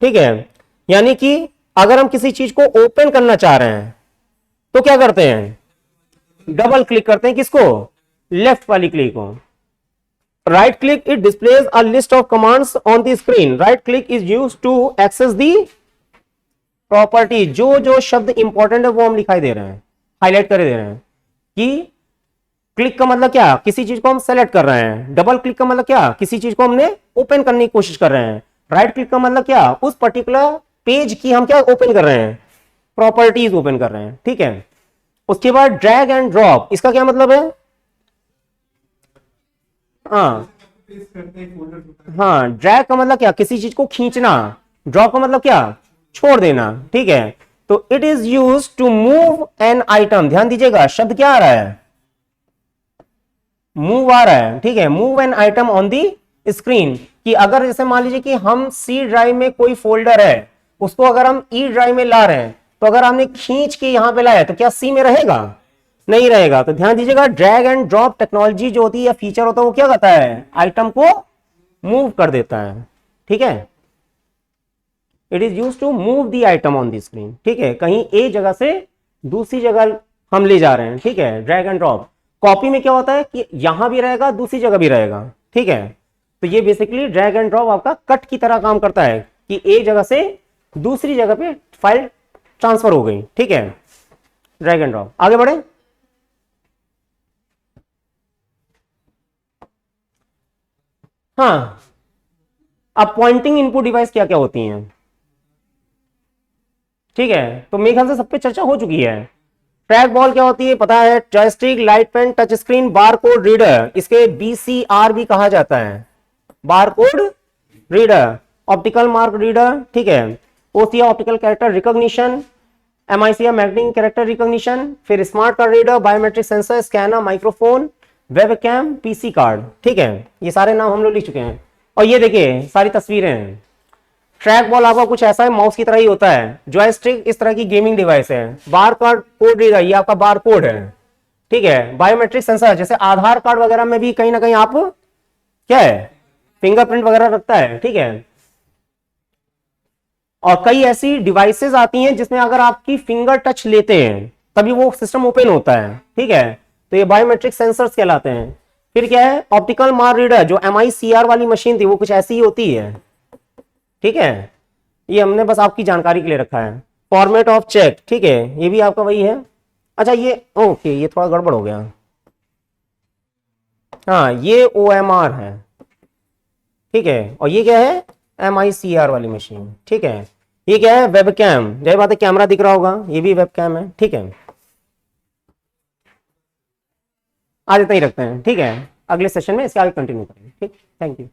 ठीक है। यानी कि अगर हम किसी चीज को ओपन करना चाह रहे हैं तो क्या करते हैं? डबल क्लिक करते हैं। किसको? लेफ्ट वाली क्लिक को। Right click, it displays a list of commands on the screen. Right click is use to access the property. जो जो शब्द इंपॉर्टेंट है वो हम दिखाई दे रहे हैं, हाईलाइट कर दे रहे हैं। कि क्लिक का मतलब क्या? किसी चीज को हम सेलेक्ट कर रहे हैं। डबल क्लिक का मतलब क्या? किसी चीज को हमने ओपन करने की कोशिश कर रहे हैं। राइट क्लिक का मतलब क्या? उस पर्टिकुलर पेज की हम क्या ओपन कर रहे हैं? प्रॉपर्टीज ओपन कर रहे हैं, ठीक है। उसके बाद ड्रैग एंड ड्रॉप, इसका क्या मतलब है? हाँ पेस्ट करते हैं, फोल्डर होता है। हाँ, ड्रैग का मतलब क्या? किसी चीज को खींचना। ड्रॉप का मतलब क्या? छोड़ देना, ठीक है। तो it is use to move an item. ध्यान दीजिएगा, शब्द क्या आ रहा है? मूव आ रहा है, ठीक है। Move an item on the screen. कि अगर जैसे मान लीजिए कि हम सी ड्राइव में कोई फोल्डर है, उसको अगर हम ई ड्राइव में ला रहे हैं, तो अगर हमने खींच के यहां पे लाया तो क्या सी में रहेगा? नहीं रहेगा। तो ध्यान दीजिएगा, ड्रैग एंड ड्रॉप टेक्नोलॉजी जो होती है या फीचर होता है वो क्या करता है? आइटम को मूव कर देता है, ठीक है। It is use to move the item on the screen, ठीक है। कहीं एक जगह से दूसरी जगह हम ले जा रहे हैं, ठीक है। Drag and drop. कॉपी में क्या होता है कि यहां भी रहेगा, दूसरी जगह भी रहेगा, ठीक है। तो ये बेसिकली ड्रैग एंड ड्रॉप आपका कट की तरह काम करता है कि एक जगह से दूसरी जगह पे फाइल ट्रांसफर हो गई, ठीक है। Drag and drop. आगे बढ़े। हाँ, अब पॉइंटिंग इनपुट डिवाइस क्या क्या होती हैं, ठीक है। तो मेरे ख्याल से सब पे चर्चा हो चुकी है। ट्रैक बॉल क्या होती है पता है? Joystick, light pen, touch screen, bar code reader. इसके बीसीआर भी कहा जाता है, bar code reader. Optical mark reader, ठीक है। OCR optical character recognition, MICR magnetic character recognition, फिर smart card reader, biometric sensor, scanner, microphone, webcam, PC card, ठीक है। ये सारे नाम हम लोग लिख चुके हैं। और ये देखिए सारी तस्वीरें हैं। ट्रैक बॉल आपका कुछ ऐसा है, माउस की तरह ही होता है। जॉयस्टिक इस तरह की गेमिंग डिवाइस है। बार कार्ड कोड रीडर, ये आपका बार कोड है, ठीक है। बायोमेट्रिक सेंसर, जैसे आधार कार्ड वगैरह में भी कहीं ना कहीं आप क्या है? फिंगरप्रिंट वगैरह रखता है, ठीक है। और कई ऐसी डिवाइसेस आती हैं जिसमें अगर आपकी फिंगर टच लेते हैं तभी वो सिस्टम ओपन होता है, ठीक है। तो ये बायोमेट्रिक सेंसर्स कहलाते हैं। फिर क्या है? ऑप्टिकल मार्क रीडर, जो एमआईसीआर वाली मशीन थी वो कुछ ऐसी ही होती है, ठीक है। ये हमने बस आपकी जानकारी के लिए रखा है। फॉर्मेट ऑफ चेक, ठीक है, ये भी आपका वही है। अच्छा ये ओके, ये थोड़ा गड़बड़ हो गया। हाँ, ये ओएमआर है, ठीक है। और ये क्या है? एमआईसीआर वाली मशीन, ठीक है। ये क्या है? Webcam. जय बात है, कैमरा दिख रहा होगा, ये भी वेब कैम है। ठीक है, आज इतना ही रखते हैं। ठीक है, अगले सेशन में इसके आगे कंटिन्यू करेंगे। ठीक, थैंक यू।